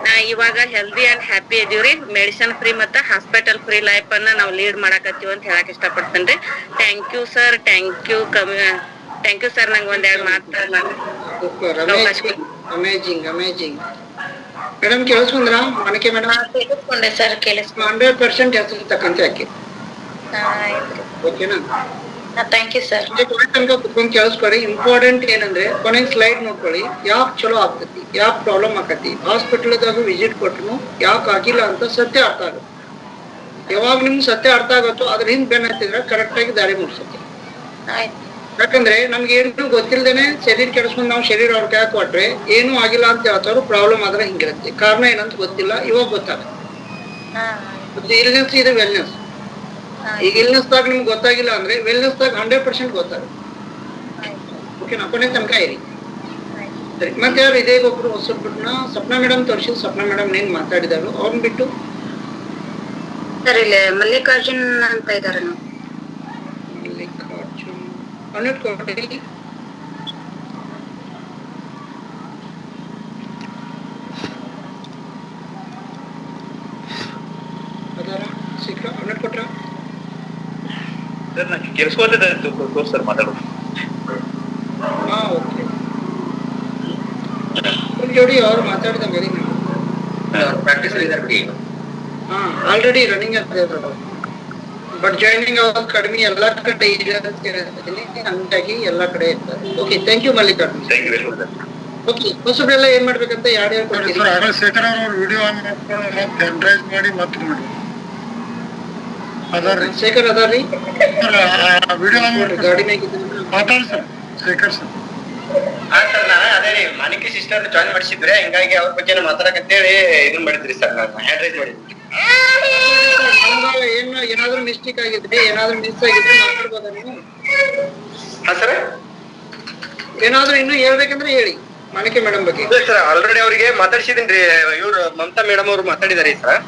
[SPEAKER 3] ನಾ ಇವಾಗ ಹೆಲ್ದಿ ಅಂಡ್ ಹ್ಯಾಪಿ ಇದೀವ್ರಿ. ಮೆಡಿಸಿನ್ ಫ್ರೀ ಮತ್ತ ಹಾಸ್ಪಿಟಲ್ ಫ್ರೀ ಲೈಫ್ ಅನ್ನ ನಾವ್ ಲೀಡ್ ಮಾಡಾಕತ್ತೀವಿ ಅಂತ ಹೇಳಕ್ ಇಷ್ಟಪಡ್ತೇನ್ರಿ. Thank you sir, thank you sir. ನಂಗೆ ಒಂದೆರಡು
[SPEAKER 2] ಅಮೇಜಿಂಗ್ ಮೇಡಮ್ ಕೇಳಿಸ್ಕೊಂಡ್ರ? ಮಾಣಿಕೆ ಮೇಡಮ್
[SPEAKER 1] ಕೇಳಿಸ್ಕೊಂಡೆ ಸರ್, ಕೇಳಿಸ್ಕೊಂಡೆ.
[SPEAKER 2] 100% ಹೆಸರಿರ್ತಕ್ಕಂತೆ ಯಾಕೆ? ಓಕೆನಾ?
[SPEAKER 1] Thank you sir.
[SPEAKER 2] ತನಕ ಕುತ್ಕೊಂಡ್ ಕೇಳಿಸ್ಕೊರಿ. ಇಂಪಾರ್ಟೆಂಟ್ ಏನಂದ್ರೆ ಕೊನೆಗೆ ಸ್ಲೈಡ್ ನೋಡ್ಕೊಳ್ಳಿ. ಯಾಕೆ ಚಲೋ ಆಗ್ತತಿ, ಯಾಕೆ ಪ್ರಾಬ್ಲಮ್ ಆಕತಿ, ಹಾಸ್ಪಿಟಲ್ದಾಗ ವಿಸಿಟ್ ಕೊಟ್ಟನು ಯಾಕೆ ಆಗಿಲ್ಲ ಅಂತ ಸತ್ಯ ಅರ್ಥ ಆಗುತ್ತೆ. ಯಾವಾಗ ನಿಮ್ಗೆ ಸತ್ಯ ಅರ್ಥ ಆಗುತ್ತೋ ಅದ್ರ ಹಿಂದ್ ಬೆನ್ ಹತ್ತಿದ್ರೆ ಕರೆಕ್ಟ್ ಆಗಿ ದಾರಿ ಮುಗಿಸುತ್ತೆ. ಯಾಕಂದ್ರೆ ನಮ್ಗೆ ಏನು ಗೊತ್ತಿಲ್ದೇನೆ ಶರೀರ ಕೆಡಿಸ್ಕೊಂಡು ನಾವು ಶರೀರ ಅವ್ರ ಕೈ ಕೊಟ್ರೆ ಏನೂ ಆಗಿಲ್ಲ ಅಂತ ಹೇಳ್ತಾರು. ಪ್ರಾಬ್ಲಮ್ ಆದ್ರೆ ಹಿಂಗಿರುತ್ತೆ. ಕಾರಣ ಏನಂತ ಗೊತ್ತಿಲ್ಲ, ಇವಾಗ ಗೊತ್ತಾಗುತ್ತೆ. ಇಲ್ನೆಸ್ ಇದೆ ವೆಲ್ನೆಸ್. ಈಗ ಇಲ್ನೆಸ್ ದಾಗ ನಿಮ್ಗೆ ಗೊತ್ತಾಗಿಲ್ಲ ಅಂದ್ರೆ ವೆಲ್ನೆಸ್ ದಾಗ 100% ಗೊತ್ತಾಗುತ್ತೆ. ಓಕೆನಾ? ಕೊನೆ ತನಕ ಇರಿ. ಸರಿ, ಮತ್ತೆ ಯಾರು ಇದೇ ಒಬ್ರು ಹೊಸಬಿಟ್ನ ಸಪ್ನಾ ಮೇಡಮ್ ತೋರಿಸಿ. ಸಪ್ನಾ ಮೇಡಮ್ ಏನ್ ಮಾತಾಡಿದಾರು ಅವ್ರನ್ನ ಬಿಟ್ಟು
[SPEAKER 1] ಸರ್ ಇಲ್ಲಿ ಮಲ್ಲಿಕಾರ್ಜುನ್ ಅಂತ ಇದಾರೆ.
[SPEAKER 2] ಮಲ್ಲಿಕಾರ್ಜುನ್ ಅನ್ಮಿಟ್ ಕೊಡಿ. ಅದಾರ ಸಿಕ್ರ ಅನ್ಮಿಟ್ ಕೊಟ್ರ?
[SPEAKER 6] ಸರ್ ನಾನು ಕೇಳಿಸ್ಕೊಳ್ತಿದ್ದೆ ಸರ್ ಮಾತಾಡೋದು.
[SPEAKER 2] ಹಾ, ಓಕೆ. ಜೋಡಿ ಅವ್ರು ಮಾತಾಡಿದಂಗೆ
[SPEAKER 6] ಪ್ರಾಕ್ಟೀಸ್ ಇದ್ದಾರೆ.
[SPEAKER 2] ಹಾ, ಆಲ್ರೆಡಿ ರನ್ನಿಂಗ್ ಆಗ್ತದೆ. ಬಟ್ ಜಾಯ್ನಿಂಗ್ ಆಗೋದು ಕಡಿಮೆ ಎಲ್ಲ ಕಡೆ ಇದೆ ಅಂತ ಹೇಳ್ತೀನಿ. ಹಂಗಾಗಿ ಎಲ್ಲ ಕಡೆ ಇರ್ತಾರೆ. Okay, thank you Mallikarjun.
[SPEAKER 6] Thank you very much.
[SPEAKER 2] Okay, ಹೊಸಬ್ರೆಲ್ಲ ಏನ್ ಮಾಡ್ಬೇಕಂತ ಯಾರು ಹೇಳ್ಕೊಡ್ತೀರಿ?
[SPEAKER 4] ಶೇಖರ್ ಅವ್ರ ವಿಡಿಯೋ ಆನ್ ಮಾಡ್ಕೊಂಡು ಮತ್ತೆ ಅಡ್ರೈಸ್ ಮಾಡಿ ಮತ್ತೆ ಮಾಡಿ ಅದಾರ್ರಿ.
[SPEAKER 2] ಶೇಖರ್ ಅದಾರ್ರಿ?
[SPEAKER 4] ವಿಡಿಯೋ ಆನ್ ಮಾಡಿ
[SPEAKER 2] ಗಾಡಿ ಮ್ಯಾಗ
[SPEAKER 4] ಮಾತಾಡಿ ಸರ್. ಶೇಖರ್ ಸರ್.
[SPEAKER 6] ಸರ್ ನಾನು ಅದೇ ರೀ ಮಾಣಿಕ್ಯ ಸಿಸ್ಟರ್ ಜಾಯ್ನ್ ಮಾಡಿಸಿದ್ರೆ ಹಿಂಗಾಗಿ ಅವ್ರ ಬಗ್ಗೆ ಮಾತಾಡಕಂತೇಳಿ ಇದನ್ನ ಮಾಡಿದ್ರಿ ಸರ್. ನಾನು ಹ್ಯಾಂಡ್ ರೈಸ್ ಮಾಡಿದ್ರಿ.
[SPEAKER 2] ಏನಾದ್ರೂ ಮಿಸ್ಟೇಕ್ ಆಗಿದ್ರೆ ಏನಾದ್ರೂ ಮಿಸ್ ಆಗಿದ್ರೆ ಮಾತಾಡ್ಬೋದ ನೀವು?
[SPEAKER 6] ಹಾ ಸರ್,
[SPEAKER 2] ಏನಾದ್ರೂ ಇನ್ನು ಹೇಳ್ಬೇಕಂದ್ರೆ ಹೇಳಿ ಮಾಣಿಕ್ಯ ಮೇಡಮ್ ಬಗ್ಗೆ.
[SPEAKER 6] ಸರ್ ಆಲ್ರೆಡಿ ಅವ್ರಿಗೆ ಮಾತಾಡ್ಸಿದೀನಿ. ಇವ್ರು ಮಮತಾ ಮೇಡಮ್ ಅವ್ರು ಮಾತಾಡಿದಾರೆ ಸರ್.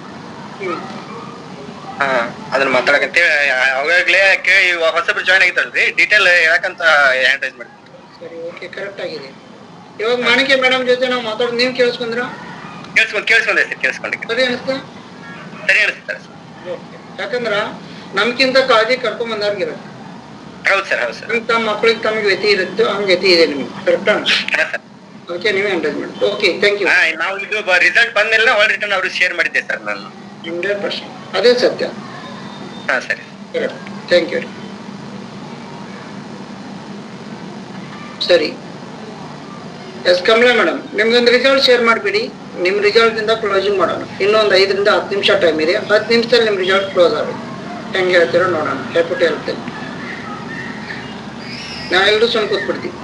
[SPEAKER 6] ಹಾ, ಅದನ್ನ ಮಾತಾಡಕಂತೇಳಿ ಅವಾಗ್ಲೇ ಕೇಳಿ ಹೊಸಬ್ರು ಜಾಯ್ನ್ ಆಗಿದ್ದಾರಲ್ರಿ, ಡೀಟೇಲ್ ಹೇಳಕಂತ ಹ್ಯಾಂಡ್ ರೈಸ್ ಮಾಡಿದ್ರಿ.
[SPEAKER 2] ಸರಿ, ಓಕೆ, ಕರೆಕ್ಟ್ ಆಗಿದೆ. ಇವಾಗ ಮಾಣಿಕ್ಯ ಮೇಡಮ್ ಜೊತೆ ನಾವು ಮಾತಾಡೋದು ನೀವು ಕೇಳಿಸ್ಕೊಂಡ್ರ?
[SPEAKER 6] ಕೇಳಿಸ್ಕೊಂಡೆ ಸರ್, ಕೇಳಿಸ್ಕೊಂಡೆ.
[SPEAKER 2] ಸರಿ ಅನಿಸ್ತಾ?
[SPEAKER 6] ಸರಿ ಅನಿಸ್ತಾರೆ ಸರ್.
[SPEAKER 2] ಯಾಕಂದ್ರ ನಮ್ಗಿಂತ ಕಾಳಜಿ ಕರ್ಕೊಂಡ್ ಬಂದವ್ರಿಗಿರುತ್ತೆ.
[SPEAKER 6] ಹೌದು ಸರ್, ಹೌದು ಸರ್.
[SPEAKER 2] ತಮ್ಮ ಮಕ್ಳಿಗೆ ತಮಗೆ ವ್ಯತಿ ಇರುತ್ತೆ, ಹಂಗ ವ್ಯತಿ ಇದೆ ನಿಮ್ಗೆ. ಕರೆಕ್ಟಾ? ಓಕೆ, ನೀವೇ ಅಂಡರ್ಸ್ ಮಾಡಿ. Okay, thank you.
[SPEAKER 6] ನಾವು ಇದು ರಿಸಲ್ಟ್ ಬಂದ್ಮೇಲೆ ಹೊಳ್ ರಿಟರ್ನ್ ಅವ್ರಿಗೆ ಶೇರ್ ಮಾಡಿದ್ದೆ ಸರ್ ನಾನು.
[SPEAKER 2] 100% ಅದೇ ಸತ್ಯ.
[SPEAKER 6] ಹಾ ಸರಿ,
[SPEAKER 2] ಥ್ಯಾಂಕ್ ಯು. ಸರಿ, ಎಸ್ ಕಮಲಾ ಮೇಡಮ್, ನಿಮ್ದೊಂದು ರಿಸಲ್ಟ್ ಶೇರ್ ಮಾಡಿಬಿಡಿ. ನಿಮ್ ರಿಸಲ್ಟ್ ಇಂದ ಕ್ಲೋಸಿಂಗ್ ಮಾಡೋಣ. ಇನ್ನೊಂದು 5 ರಿಂದ 10 ನಿಮಿಷ ಟೈಮ್ ಇದೆ. 10 ನಿಮಿಷದಲ್ಲಿ ನಿಮ್ ರಿಸಲ್ಟ್ ಕ್ಲೋಸ್ ಆಗುತ್ತೆ. ಹೆಂಗೆ ಹೇಳ್ತೀರೋ ನೋಡೋಣ. ಹೇಳ್ಬಿಟ್ಟು ಹೇಳ್ತೇನೆ. ನಾವೆಲ್ಲರೂ ಸುಮ್ಮನೆ ಕೂತ್ಬಿಡ್ತೀವಿ.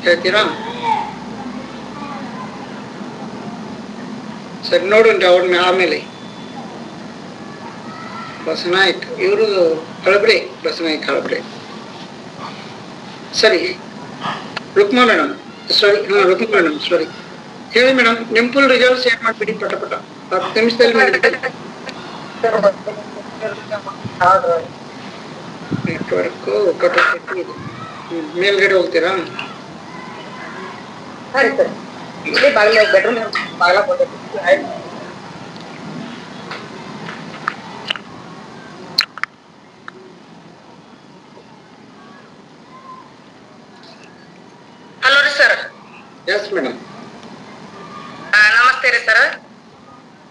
[SPEAKER 2] ಹೇಳ್ತೀರಾ? ಸರಿ, ನೋಡ್ರಿ ಅವ್ರ ಆಮೇಲೆ ಬಸನಾಯಕ್ ಇವರು ಹಳಬ್ರೆ. ಬಸನಾಯಕ್ ಹಳಬ್ರೆ. ಸರಿ, Rukma madam sorry, Rukma madam sorry, ಹೇಳಿ ಮೇಡಮ್. ನಿಮ್ ಫುಲ್ ರಿಸಲ್ಟ್ ಶೇರ್ ಮಾಡ್ಬಿಡಿ ಪಟ ಪಟ. 10 ನಿಮಿಷದಲ್ಲಿ ಮುಗಿತು. ನೆಟ್ವರ್ಕ್ ಕಟ್ಟಿ ಇದೆ. ಮೇಲ್ಗಡೆ ಹೋಗ್ತೀರಾ?
[SPEAKER 5] ಸರಿ ಸರ್ ಇಲ್ಲಿ ಬಾಗಿಲ ಬೆಡ್ರೂಮ್ ಬಾಗಿಲ
[SPEAKER 3] ಹಲೋ ರೀ ಸರ್.
[SPEAKER 2] Yes madam.
[SPEAKER 3] ನಮಸ್ತೆ ರೀ ಸರ್.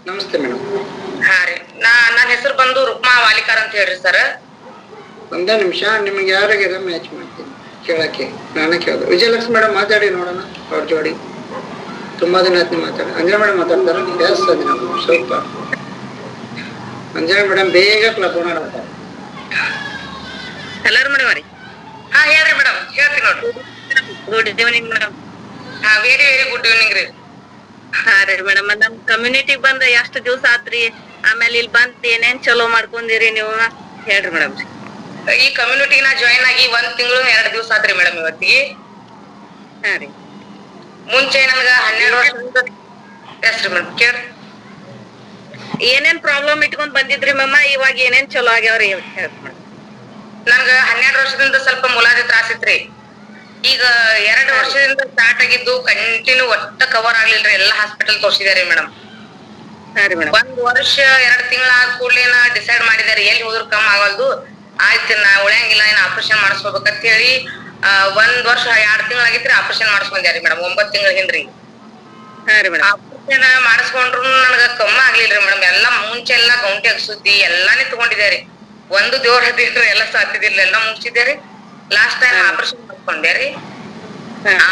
[SPEAKER 2] ನಮಸ್ತೆ ಮೇಡಮ್.
[SPEAKER 3] ಹಾ ರೀ, ನನ್ನ ಹೆಸರು ಬಂದು ರುಕ್ಮಾ ವಾಲಿಕಾರ್ ಅಂತ ಹೇಳ್ರಿ ಸರ್.
[SPEAKER 2] ಒಂದೇ ನಿಮಿಷ, ನಿಮ್ಗೆ ಯಾರಿಗಾರ ಮ್ಯಾಚ್ ಮಾಡ್ತೀನಿ ಕೇಳಕ್ಕೆ. ನಾನೇ ಕೇಳ್ದೆ. ವಿಜಯಲಕ್ಷ್ಮಿ ಮೇಡಮ್ ಮಾತಾಡಿ ನೋಡೋಣ ಅವ್ರ ಜೋಡಿ. ತುಂಬಾ ದಿನ ಆಯ್ತು ಮಾತಾಡಿ. ಅಂಜನಾ ಮೇಡಮ್ ಮಾತಾಡ್ತಾರ? Yes Anjana madam super. Anjana madam ಬೇಗ ಕ್ಲಬ್ ಮಾಡ್ತಾರೆ.
[SPEAKER 3] ಹಲೋ ಮೇಡಮ್ ರೀ. ಹಾ ಹೇಳ್ರಿ ಮೇಡಮ್, ಹೇಳ್ತೀನಿ ನೋಡ್ರಿ. Good evening madam. ಹಾ ವೆರಿ ವೆರಿ ಗುಡ್ ಈವ್ನಿಂಗ್ ರೀ. ಹಾ ರೀ ಮೇಡಮ್, ನಮ್ ಕಮ್ಯುನಿಟಿಗ್ ಬಂದ ಎಷ್ಟ್ ದಿವ್ಸ ಆತ್ರಿ? ಆಮೇಲೆ ಇಲ್ಲಿ ಬಂದ್ ಏನೇನ್ ಚಲೋ ಮಾಡ್ಕೊಂಡಿರಿ ನೀವು ಹೇಳ್ರಿ ಮೇಡಮ್. ಈ ಕಮ್ಯುನಿಟಿನ ಜಾಯಿನ್ ಆಗಿ 1 ತಿಂಗಳು 2 ದಿವ್ಸ ಆತ್ರಿ ಮೇಡಮ್ ಇವತ್ತಿಗೆ. ಹಾ ರೀ. ಮುಂಚೆ ನನ್ಗ 12 ವರ್ಷದಿಂದ ಎಸ್ ರೀ ಮೇಡಮ್ ಕೇಳ್ರಿ. ಏನೇನ್ ಪ್ರಾಬ್ಲಮ್ ಇಟ್ಕೊಂಡ್ ಬಂದಿದ್ರಿ ಮಮ್ಮ? ಇವಾಗ ಏನೇನ್ ಚಲೋ ಆಗ್ಯಾವ್ರಿ ಹೇಳ್ರಿ ಮೇಡಮ್. ನನ್ಗ 12 ವರ್ಷದಿಂದ ಸ್ವಲ್ಪ ಮುಲಾಜಿ ತ್ರಾಸ ಇತ್ರಿ. ಈಗ 2 ವರ್ಷದಿಂದ ಸ್ಟಾರ್ಟ್ ಆಗಿದ್ದು ಕಂಟಿನ್ಯೂ ಒಟ್ಟ ಕವರ್ ಆಗ್ಲಿಲ್ರಿ. ಎಲ್ಲಾ ಹಾಸ್ಪಿಟಲ್ ತೋರ್ಸಿದಾರಿ ಮೇಡಮ್. 1 ವರ್ಷ 2 ತಿಂಗಳ ಆದ ಕೂಡ್ಲೆ ಡಿಸೈಡ್ ಮಾಡಿದಾರೆ ಎಲ್ಲಿ ಹೋದ್ರು ಕಮ್ಮಿ ಆಗಲ್ದು, ಆಯ್ತು ನಾ ಉಳಿಯಂಗಿಲ್ಲ, ಏನ್ ಆಪರೇಷನ್ ಮಾಡಿಸ್ಕೋಬೇಕಂತ ಹೇಳಿ 1 ವರ್ಷ 2 ತಿಂಗಳಾಗಿತ್ರಿ ಆಪರೇಷನ್ ಮಾಡಿಸ್ಕೊಂಡ್ಯಾರಿ ಮೇಡಮ್. 9 ತಿಂಗಳ ಹಿಂದ್ರಿ ಆಪರೇಷನ್ ಮಾಡಿಸ್ಕೊಂಡ್ರು ನನಗ ಕಮ್ಮಿ ಆಗ್ಲಿಲ್ರಿ ಮೇಡಮ್. ಎಲ್ಲಾ ಮುಂಚೆ ಎಲ್ಲಾ ಗೌಂಟಿ ಅಗ್ಸುದ್ದಿ ಎಲ್ಲಾನೇ ತಗೊಂಡಿದ್ಯಾರಿ. ಒಂದು ದೇವ್ರ ಹತ್ತಿರ ಎಲ್ಲ ಸಾತಿದಿಲ್ಲ, ಎಲ್ಲಾ ಮುಗಿಸಿದ್ಯಾರಿ. ಲಾಸ್ಟ್ ಟೈಮ್ ಆಪರೇಷನ್ ಮಾಡ್ಕೊಂಡ್ಯಾರಿ.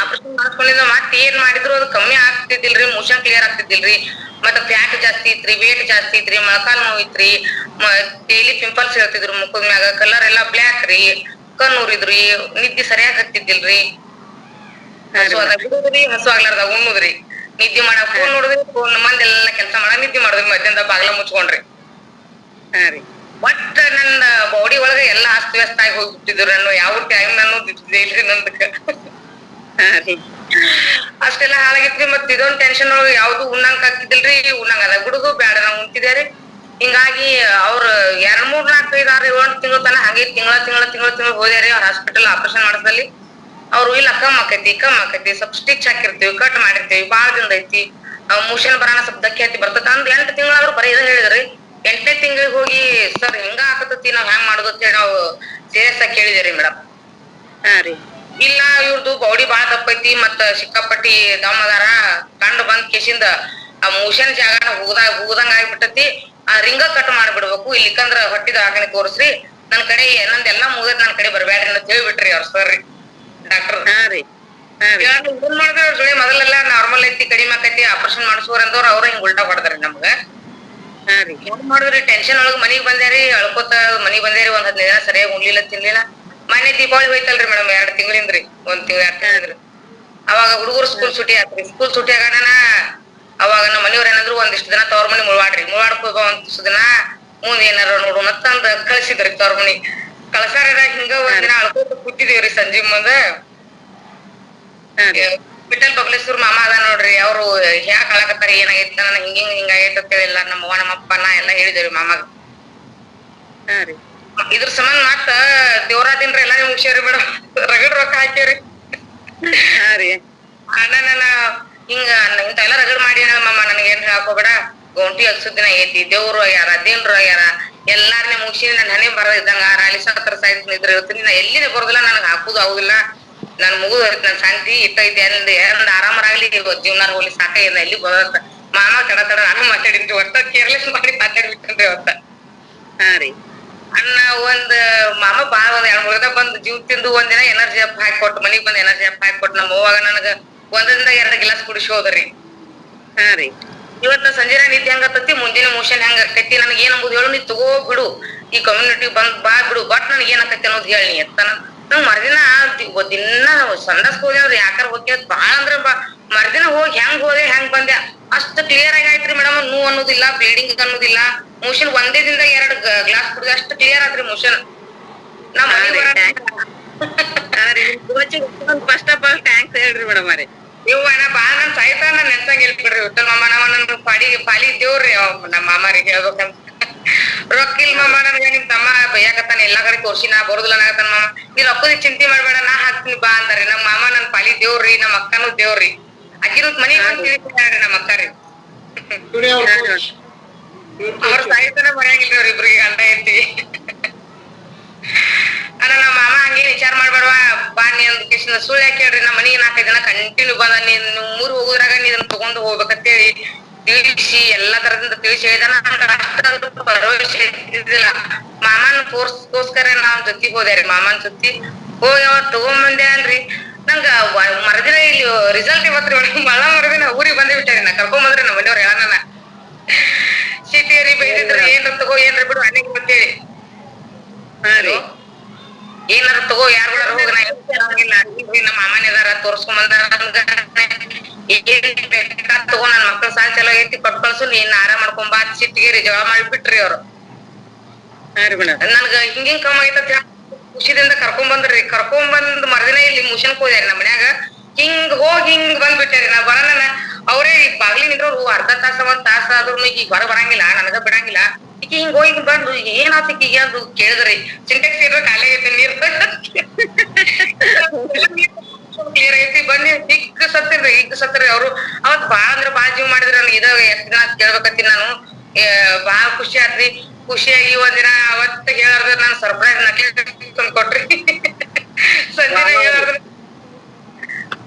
[SPEAKER 3] ಆಪರೇಷನ್ ಮಾಡ್ಕೊಂಡಿದ್ದ ಮತ್ತೆ ಏನ್ ಮಾಡಿದ್ರು ಅದು ಕಮ್ಮಿ ಆಗ್ತಿದ್ದಿಲ್ರಿ, ಮೋಷನ್ ಕ್ಲಿಯರ್ ಆಗ್ತಿದ್ದಿಲ್ರಿ. ಮತ್ತ ಫ್ಯಾಟ್ ಜಾಸ್ತಿ ಇತ್ರಿ, ವೇಟ್ ಜಾಸ್ತಿ ಇತ್ರಿ, ಮೊಳಕಾಲ್ ನೋವು ಇತ್ರಿ, ಡೈಲಿ ಪಿಂಪಲ್ಸ್ ಹೇಳ್ತಿದ್ರು ಮುಖದ ಮ್ಯಾಗ, ಕಲರ್ ಎಲ್ಲಾ ಬ್ಲ್ಯಾಕ್ ರೀ, ಕಣ್ಣ್ ಉರಿದ್ರಿ, ನಿದ್ದಿ ಸರಿಯಾಗಿ ಹತ್ತಿದ್ದಿಲ್ರಿ, ಬಿಡುದ್ರಿ, ಹಸು ಆಗ್ಲಾರ್ದಾಗ ಉಣ್ಣುದ್ರಿ, ನಿದ್ದಿ ಮಾಡಕ್ ಫೋನ್ ನೋಡಿದ್ರಿ, ಫೋನ್ ಮಂದೆಲ್ಲಾ ಕೆಲ್ಸ ಮಾಡಕ್ ನಿದ್ದಿ ಮಾಡಿದ್ರಿ, ಮಧ್ಯಾಹ್ನದ ಬಾಗ್ಲ ಮುಚ್ಕೊಂಡ್ರಿ. ಬಟ್ ನನ್ನ ಬಾಡಿ ಒಳಗ ಎಲ್ಲಾ ಅಸ್ತ ವ್ಯಸ್ತ ಆಗಿ ಹೋಗ್ಬಿಟ್ಟಿದ್ರು. ನಾನು ಯಾವ ಟೈಮ್ ನಾನು ಇಲ್ರಿ ನಂದಕ್ಕ. ಅಷ್ಟೆಲ್ಲಾ ಹಾಳಾಗಿತ್ರಿ. ಮತ್ ಇದೊಂದ್ ಟೆನ್ಷನ್ ಒಳಗ ಯಾವ್ದು ಉಣ್ಣಂಗ್ ಆಗ್ತಿದಿಲ್ರಿ. ಉಣ್ಣಂಗ್ ಅದ ಬಿಡುದು ಬ್ಯಾಡ ನಾವ್ ಉಣ್ತಿದ್ಯಾರಿ. ಹಿಂಗಾಗಿ ಅವ್ರ 2, 3, 4, 5, 6, 7 ತಿಂಗಳ ತನ ಹಂಗೆ ತಿಂಗಳ ಹೋದ್ಯಾರಿ ಅವ್ರ ಹಾಸ್ಪಿಟಲ್ ಆಪರೇಷನ್ ಮಾಡಿಸಲ್ಲಿ. ಅವ್ರು ಇಲ್ಲ ಕಮ್ ಆಕೈತಿ ಸ್ವಲ್ಪ ಸ್ಟಿಚ್ ಹಾಕಿರ್ತೀವಿ, ಕಟ್ ಮಾಡಿರ್ತೀವಿ, ಬಾಳ ದಿನ ಐತಿ, ಮೋಷನ್ ಬರಾನ ಸ್ವಲ್ಪ ದಕ್ಕಿ ಹತ್ತಿ ಬರ್ತದ ಅಂದ್ 8 ತಿಂಗಳಾದ್ರೂ ಬರೀ ಇದ ಹೇಳಿದ್ರಿ. 8ನೇ ತಿಂಗಳಿಗೆ ಹೋಗಿ ಸರ್ ಹೆಂಗ ಆಕತತಿ, ನಾವ್ ಹೆಂಗ್ ಮಾಡುದು ಅಂತ ಹೇಳಿ ನಾವು ಸೀರಿಯಸ್ ಆಗಿ ಕೇಳಿದೇರಿ ಮೇಡಮ್. ಇಲ್ಲ ಇವ್ರದು ಬಾಡಿ ಬಾಳ ದಪ್ಪೈತಿ, ಮತ್ತ ಸಿಕ್ಕಾಪಟ್ಟಿ ದಮ್ ಅದಾರ, ಕಂಡು ಬಂದ್ ಕೇಸಿಂದ ಆ ಮೋಷನ್ ಜಾಗನ ಹೂದಂಗ ಆಗ್ಬಿಟ್ಟತಿ, ಆ ರಿಂಗ ಕಟ್ ಮಾಡ್ಬಿಡ್ಬೇಕು, ಇಲ್ಲಿಕಂದ್ರ ಹೊಟ್ಟಿದ ಹಾಕಣಿ ತೋರಿಸ್ರಿ, ನನ್ ಕಡೆ ನಂದೆಲ್ಲಾ ಮುಗದ್ ನನ್ ಕಡೆ ಬರ್ಬ್ಯಾಡ್ರಿ ಅಂತ ಹೇಳ್ಬಿಟ್ರಿ ಅವ್ರ ಸರ್ ರೀ ಡಾಕ್ಟರ್. ಏನ್ ಮಾಡಿದ್ರ ಜೊತೆ ಮೊದಲೆಲ್ಲಾ ನಾರ್ಮಲ್ ಐತಿ, ಕಡಿಮೆ ಆಕೈತಿ, ಆಪರೇಷನ್ ಮಾಡಿಸೋರ್ ಅಂದವ್ರ ಅವ್ರ ಹಿಂಗ್ ಉಲ್ಟಾ ಹೊಡೆದ್ರಿ ನಮ್ಗ. ಏನ್ ಮಾಡಿದ್ರಿ ಟೆನ್ಷನ್ ಒಳಗ್ ಮನಿಗ್ ಬಂದ್ಯಾರಿ, ಅಳ್ಕೋತ ಮನಿಗ್ ಬಂದ್ಯಾರಿ. 1 15 ದಿನ ಸರಿಯಾಗಿ ಉಣ್ಲಿಲ್ಲ ತಿನ್ಲಿಲ್ಲ. ಮೊನ್ನೆ ದೀಪಾವಳಿ ಹೋಯ್ತಲ್ರಿ ಮೇಡಮ್, 2 ತಿಂಗಳಿಂದ್ರಿ, 1 ತಿಂಗಳ 2 ತಿಂಗಳಿಂದ್ರಿ. ಅವಾಗ ಹುಡುಗರು ಸ್ಕೂಲ್ ಸುಟಿ ಆತ್ರಿ. ಸ್ಕೂಲ್ ಸುಟಿ ಆಗೋಣ ಅವಾಗ ನಮ್ಮ ಮನೆಯವ್ರ ಏನಂದ್ರು ಒಂದಿಷ್ಟು ದಿನ ತವ್ರ ಮನಿ ಮುಳ್ವಾಡ್ರಿ, ಮುಳ್ವಾಡಕ್ ಹೋಗೋ ಒಂದಿಷ್ಟು ದಿನ ಮುಂದ್ ಏನಾರ ನೋಡು ಮತ್ತಂದ ಕಳ್ಸಿದ್ರಿ ತವ್ರ ಮನಿ. ಕಳ್ಸಾರ ಹಿಂಗ 1 ದಿನ ಅಳ್ಕೋತ ಕೂತಿದೇವ್ರಿ ಸಂಜಿ ಮುಂದ. ಬಿಟ್ಟಲ್ ಬಬ್ಲೇಶ್ವರ್ ಮಾಮ ಅದ ನೋಡ್ರಿ, ಅವ್ರು ಯಾಕೆ ಅಳಕತ್ತಾರ, ಏನಾಗೈತಿ, ನನ್ನ ಹಿಂಗಾಗೈತಿ ಅಂತ ಹೇಳಿಲ್ಲ. ನಮ್ಮವ್ವ ನಮ್ಮಪ್ಪ ನಾ ಎಲ್ಲಾ ಹೇಳಿದೇವ್ರಿ ಮಾಮಾಗ. ಇದ್ರ ಸಂಬಂಧ ಮತ್ತ ದೇವ್ರಾದಿನ್ರಿ ಎಲ್ಲಾನೇ ಮುಗಿಸ್ಯಾರಿ ಮೇಡಮ್. ರಗಡ್ ರೊಕ್ಕ ಹಾಕ್ಯಾರಿ. ಅಣ್ಣ ನನ್ನ ಹಿಂಗ ಇಂತ ಎಲ್ಲಾ ರಗಡ್ ಮಾಡಿ ಮಮ್ಮ ನನಗೆ ಏನ್ ಹಾಕೋಬೇಡ, ಗೌಂಟಿ ಅಗ್ಸುದಿನ ಐತಿ, ದೇವ್ರು ಆಗ್ಯಾರ, ದೇವ್ರು ಆಗ್ಯಾರ, ಎಲ್ಲಾರನೇ ಮುಗಿಸಿ ನನ್ ಹಣೆ ಬರ ಇದ್ದಂಗ 40 ಸಾಯ್ತು ಇದ್ರ ಇರ್ತೀನಿ. ನಾ ಎಲ್ಲಿನೇ ಬರೋದಿಲ್ಲ, ನನಗ್ ಹಾಕುದು ಆಗುದಿಲ್ಲ, ನನ್ ಮುಗುದ್ ನನ್ ಶಾಂತಿ ಇಟ್ಟೈತಿ. ಎಂದ್ ಆರಾಮರಾಗ್ಲಿ, ಜೀವನ ಹೋಗ್ಲಿ ಸಾಕ, ಎಲ್ಲಿ ಬರೋದ ಮಾಮ ತಡ ನಾನು ಮಾತಾಡಿನ್ರಿ. ಒಟ್ಟ ಕೇರ್ಲೆಸ್ ಮಾಡಿ ಮಾತಾಡ್ಬಿಟ್ಟನ್ರಿ ಅವತ್ತ. ಅಣ್ಣ ಮಾಮ ಬಾಳ 2-3 ದಿನ ಬಂದ್ ಜೀವ ತಿಂದು 1 ದಿನ ಎನರ್ಜಿ ಅಪ್ ಹಾಕಿ ಕೊಟ್ಟು, ಮನಿಗ್ ಬಂದ್ ಎನರ್ಜಿ ಅಪ್ ಹಾಕಿ ಕೊಟ್ಟು, ನಮ್ಮ ಅವ್ವಾಗ ನನಗ 1ರಿಂದ 2 ಗಿಲಾಸ್ ಕುಡಿಸಿ ಹೋದ್ರಿ. ಇವತ್ತ ಸಂಜೆ ನಿದ್ದೆ ಹೆಂಗತ್ತತಿ, ಮುಂದಿನ ಮೋಷನ್ ಹೆಂಗ ಆಕೈತಿ, ನನಗ್ ಏನ್ ಅಂಬುದು ಹೇಳು, ನೀ ತಗೋ ಬಿಡು, ಈ ಕಮ್ಯುನಿಟಿ ಬಂದ್ ಬಾ ಬಿಡು, ಬಟ್ ನನಗ್ ಏನ್ ಆಕೈತಿ ಅನ್ನೋದು ಹೇಳಿ ಅಂತ. ನಂಗ್ ಮರ್ದಿನ ದಿನ ಸಂಡಾಸ್ಕ ಹೋಗ್ಯಾವ್ರಿ, ಯಾಕಾರ ಹೋಗ್ಯ ಬಾಳ ಅಂದ್ರ ಮರ್ದಿನ ಹೋಗಿ ಹೆಂಗ್ ಹೋದೆ ಹೆಂಗ್ ಬಂದೆ ಅಷ್ಟ್ ಕ್ಲಿಯರ್ ಆಗಿ ಆಯ್ತ್ರಿ ಮೇಡಮ್. ನೋವು ಅನ್ನೋದಿಲ್ಲ, ಬ್ಲೀಡಿಂಗ್ ಅನ್ನೋದಿಲ್ಲ, ಮೋಷನ್ 1ದಿಂದ 2 ಗ್ಲಾಸ್ ಕುಡಿದ ಅಷ್ಟ್ ಕ್ಲಿಯರ್ ಆತ್ರಿ motion. First of all thanks ಹೇಳ್ರಿ ಮೇಡಮ್.
[SPEAKER 5] ಇವ್ವ ನಾ ಬಾಳ ನನ್ ಸಾಯ್ತಾನ ನನ್ ನೆನ್ಸಂಗಿಲ್ ಬಿಡ್ರಿ ವಿಠಲ್ ಮಾಮ ನಾವ ನನ್ ಪಾಲಿ ದೇವ್ರಿ ನಮ್ಮ ಮಾಮಾರಿಗೆ ಹೇಳ್ಬೇಕಂತ ರೊಕ್ಕ ಇಲ್ ಮಾಮ ನನ್ಗ ನಿಮ್ ತಮ್ಮ ಬೈಯಾಕತ್ತಾನ ಎಲ್ಲಾ ಕಡೆ ತೋರ್ಸಿ ನಾ ಬರೋದಿಲ್ಲ ನಾಗತ್ತಾನ ಮಾಮ ನೀ ರೊಕ್ಕದ ಚಿಂತೆ ಮಾಡ್ಬೇಡ ನಾ ಹಾಕ್ತೀನಿ ಬಾ ಅಂದಾರಿ ನಮ್ ಮಾಮ ನನ್ ಪಾಲಿ ದೇವ್ರಿ ನಮ್ ಅಕ್ಕನೂ ದೇವ್ರಿ ಅಕ್ಕಿನೂ ಮನಿಗ್ ಬಂದ್ ತಿಳಿಸ್ತಾರ್ರಿ ನಮ್ ಅಕ್ಕಾರಿ ಅವ್ರ ಸಾಯ್ತಾನ ಮನ್ಯಾಗಿಲ್ರಿ ಅವ್ರಿಬ್ರಿಗೆ ಗಂಡ ಐತಿ ಅಣ್ಣ ನಮ್ಮ ಮಾಮ ಹಂಗೆ ವಿಚಾರ ಮಾಡ್ಬೇಡವಾ ಬಾ ನೀ ಅಂದ್ ಕೃಷ್ಣ ಸುಳ್ಳು ಯಾಕೆ ಹೇಳ್ರಿ ನಮ್ಮ ಮನಿಗೆ 4-5 ದಿನ ಕಂಟಿನ್ಯೂ ಬಂದ ನೀನ್ ಊರ್ ಹೋಗುದ್ರಾಗ ನೀ ಇದನ್ನ ತಗೊಂಡು ಹೋಗ್ಬೇಕಂತೇಳಿ ತಿಳಿಸಿ ಎಲ್ಲಾ ತರದಿಂದ ತಿಳಿಸಿ ಹೇಳಿದಾನ ಭರವಸೆ ಇದ್ದಿಲ್ಲ ಮಾಮನ್ ಫೋರ್ಸ್ಗೋಸ್ಕರ ನಾವ್ ಜೊತೆಗ್ ಹೋದ್ಯಾರಿ ಮಾಮನ್ ಜೊತೆ ಹೋಗಿ ಅವತ್ ತಗೊಂಬಂದೆ ಅನ್ರಿ ನಂಗ ಮರದಿನ ಇಲ್ಲಿ ರಿಸಲ್ಟ್ ಇವತ್ರಿ ಮಳ ಮರದಿನ ಊರಿಗೆ ಬಂದೇ ಬಿಟ್ಟಾರಿ ನಾ ಕರ್ಕೊಂಡ್ ಬಂದ್ರಿ ನಮ್ಮ ಮನೆಯವ್ರ ಹೇಳನ ಸಿಟಿಯರಿ ಬೈದಿದ್ರ ಏನ್ರ ತಗೋ ಏನ್ರ ಬಿಡು ಅನೇಕ ಅಂತೇಳಿ ಏನಾರ ತಗೋ ಯಾರು ಹೋಗ ನಮ್ಮ ಮಾಮನ ಇದಾರ ತೋರ್ಸ್ಕೊಂಡ್ ಬಂದಾರ ಏನ್ ಬೇಕಾ ತಗೋ ನನ್ ಮಕ್ಳ ಸಾಲ ಚಲೋ ಐತಿ ಕೊಟ್ ಕಳ್ಸು ನೀನ್ ಆರಾಮ್ ಮಾಡ್ಕೊಂಡ್ ಬಾ ಸಿಟ್ಟಿಗೆ ಜಗಳ ಮಾಡಿಬಿಟ್ರಿ ಅವ್ರು ನನ್ಗ ಹಿಂಗಿಂಗ್ ಕಮ್ಮಿ ಆಗೈತ ಖುಷಿದಿಂದ ಕರ್ಕೊಂಡ್ ಬಂದ್ರಿ ಕರ್ಕೊಂಡ್ ಬಂದ್ ಮರ್ದಿನ ಇಲ್ಲಿ ಮುಷನ್ಕ್ ಹೋದ್ಯಾರಿ ನಮ್ಮ ಮನ್ಯಾಗ ಹಿಂಗ್ ಹೋಗಿ ಹಿಂಗ್ ಬಂದ್ಬಿಟ್ಟಾರಿ ನಾ ಬರೋಣ ಅವ್ರೇ ಈಗ ಬಾಗ್ಲಿ ನಿಂತ್ರವ್ರು ಅರ್ಧ ತಾಸ 1 ತಾಸ ಆದ್ರೂ ಈಗ ಹೊರ ಬರಂಗಿಲ್ಲ ನನಗ ಬಿಡಂಗಿಲ್ಲ ಈಗ ಹಿಂಗ್ ಹೋಗಿ ಬಂದು ಏನಾತ ಈಗ ಅದು ಕೇಳಿದ್ರಿ ಸಿಂಟೆಕ್ಸ್ ಇರೋ ಖಾಲಿ ಆಗೈತಿ ನೀರ್ ಕ್ಲಿಯರ್ ಐತಿ ಬನ್ನಿ ಈಗ ಸತ್ತರಿ ಅವ್ರು ಅವತ್ ಬಾಳ ಅಂದ್ರ ಬಾಳ ಜೀವ ಮಾಡಿದ್ರಿ ನನ್ಗೆ ಇದ ಎಷ್ಟ್ ದಿನ ಕೇಳ್ಬೇಕತ್ತೀನಿ ನಾನು ಬಾಳ ಖುಷಿ ಆತ್ರಿ ಖುಷಿಯಾಗಿ ಒಂದಿನ ಅವತ್ ಹೇಳಾರ್ದ ನಾನ್ ಸರ್ಪ್ರೈಸ್ ನಕ್ಲಿ ತಂದ್ ಕೊಟ್ರಿ ಸಂಜೆನ ಹೇಳಾರ್ದ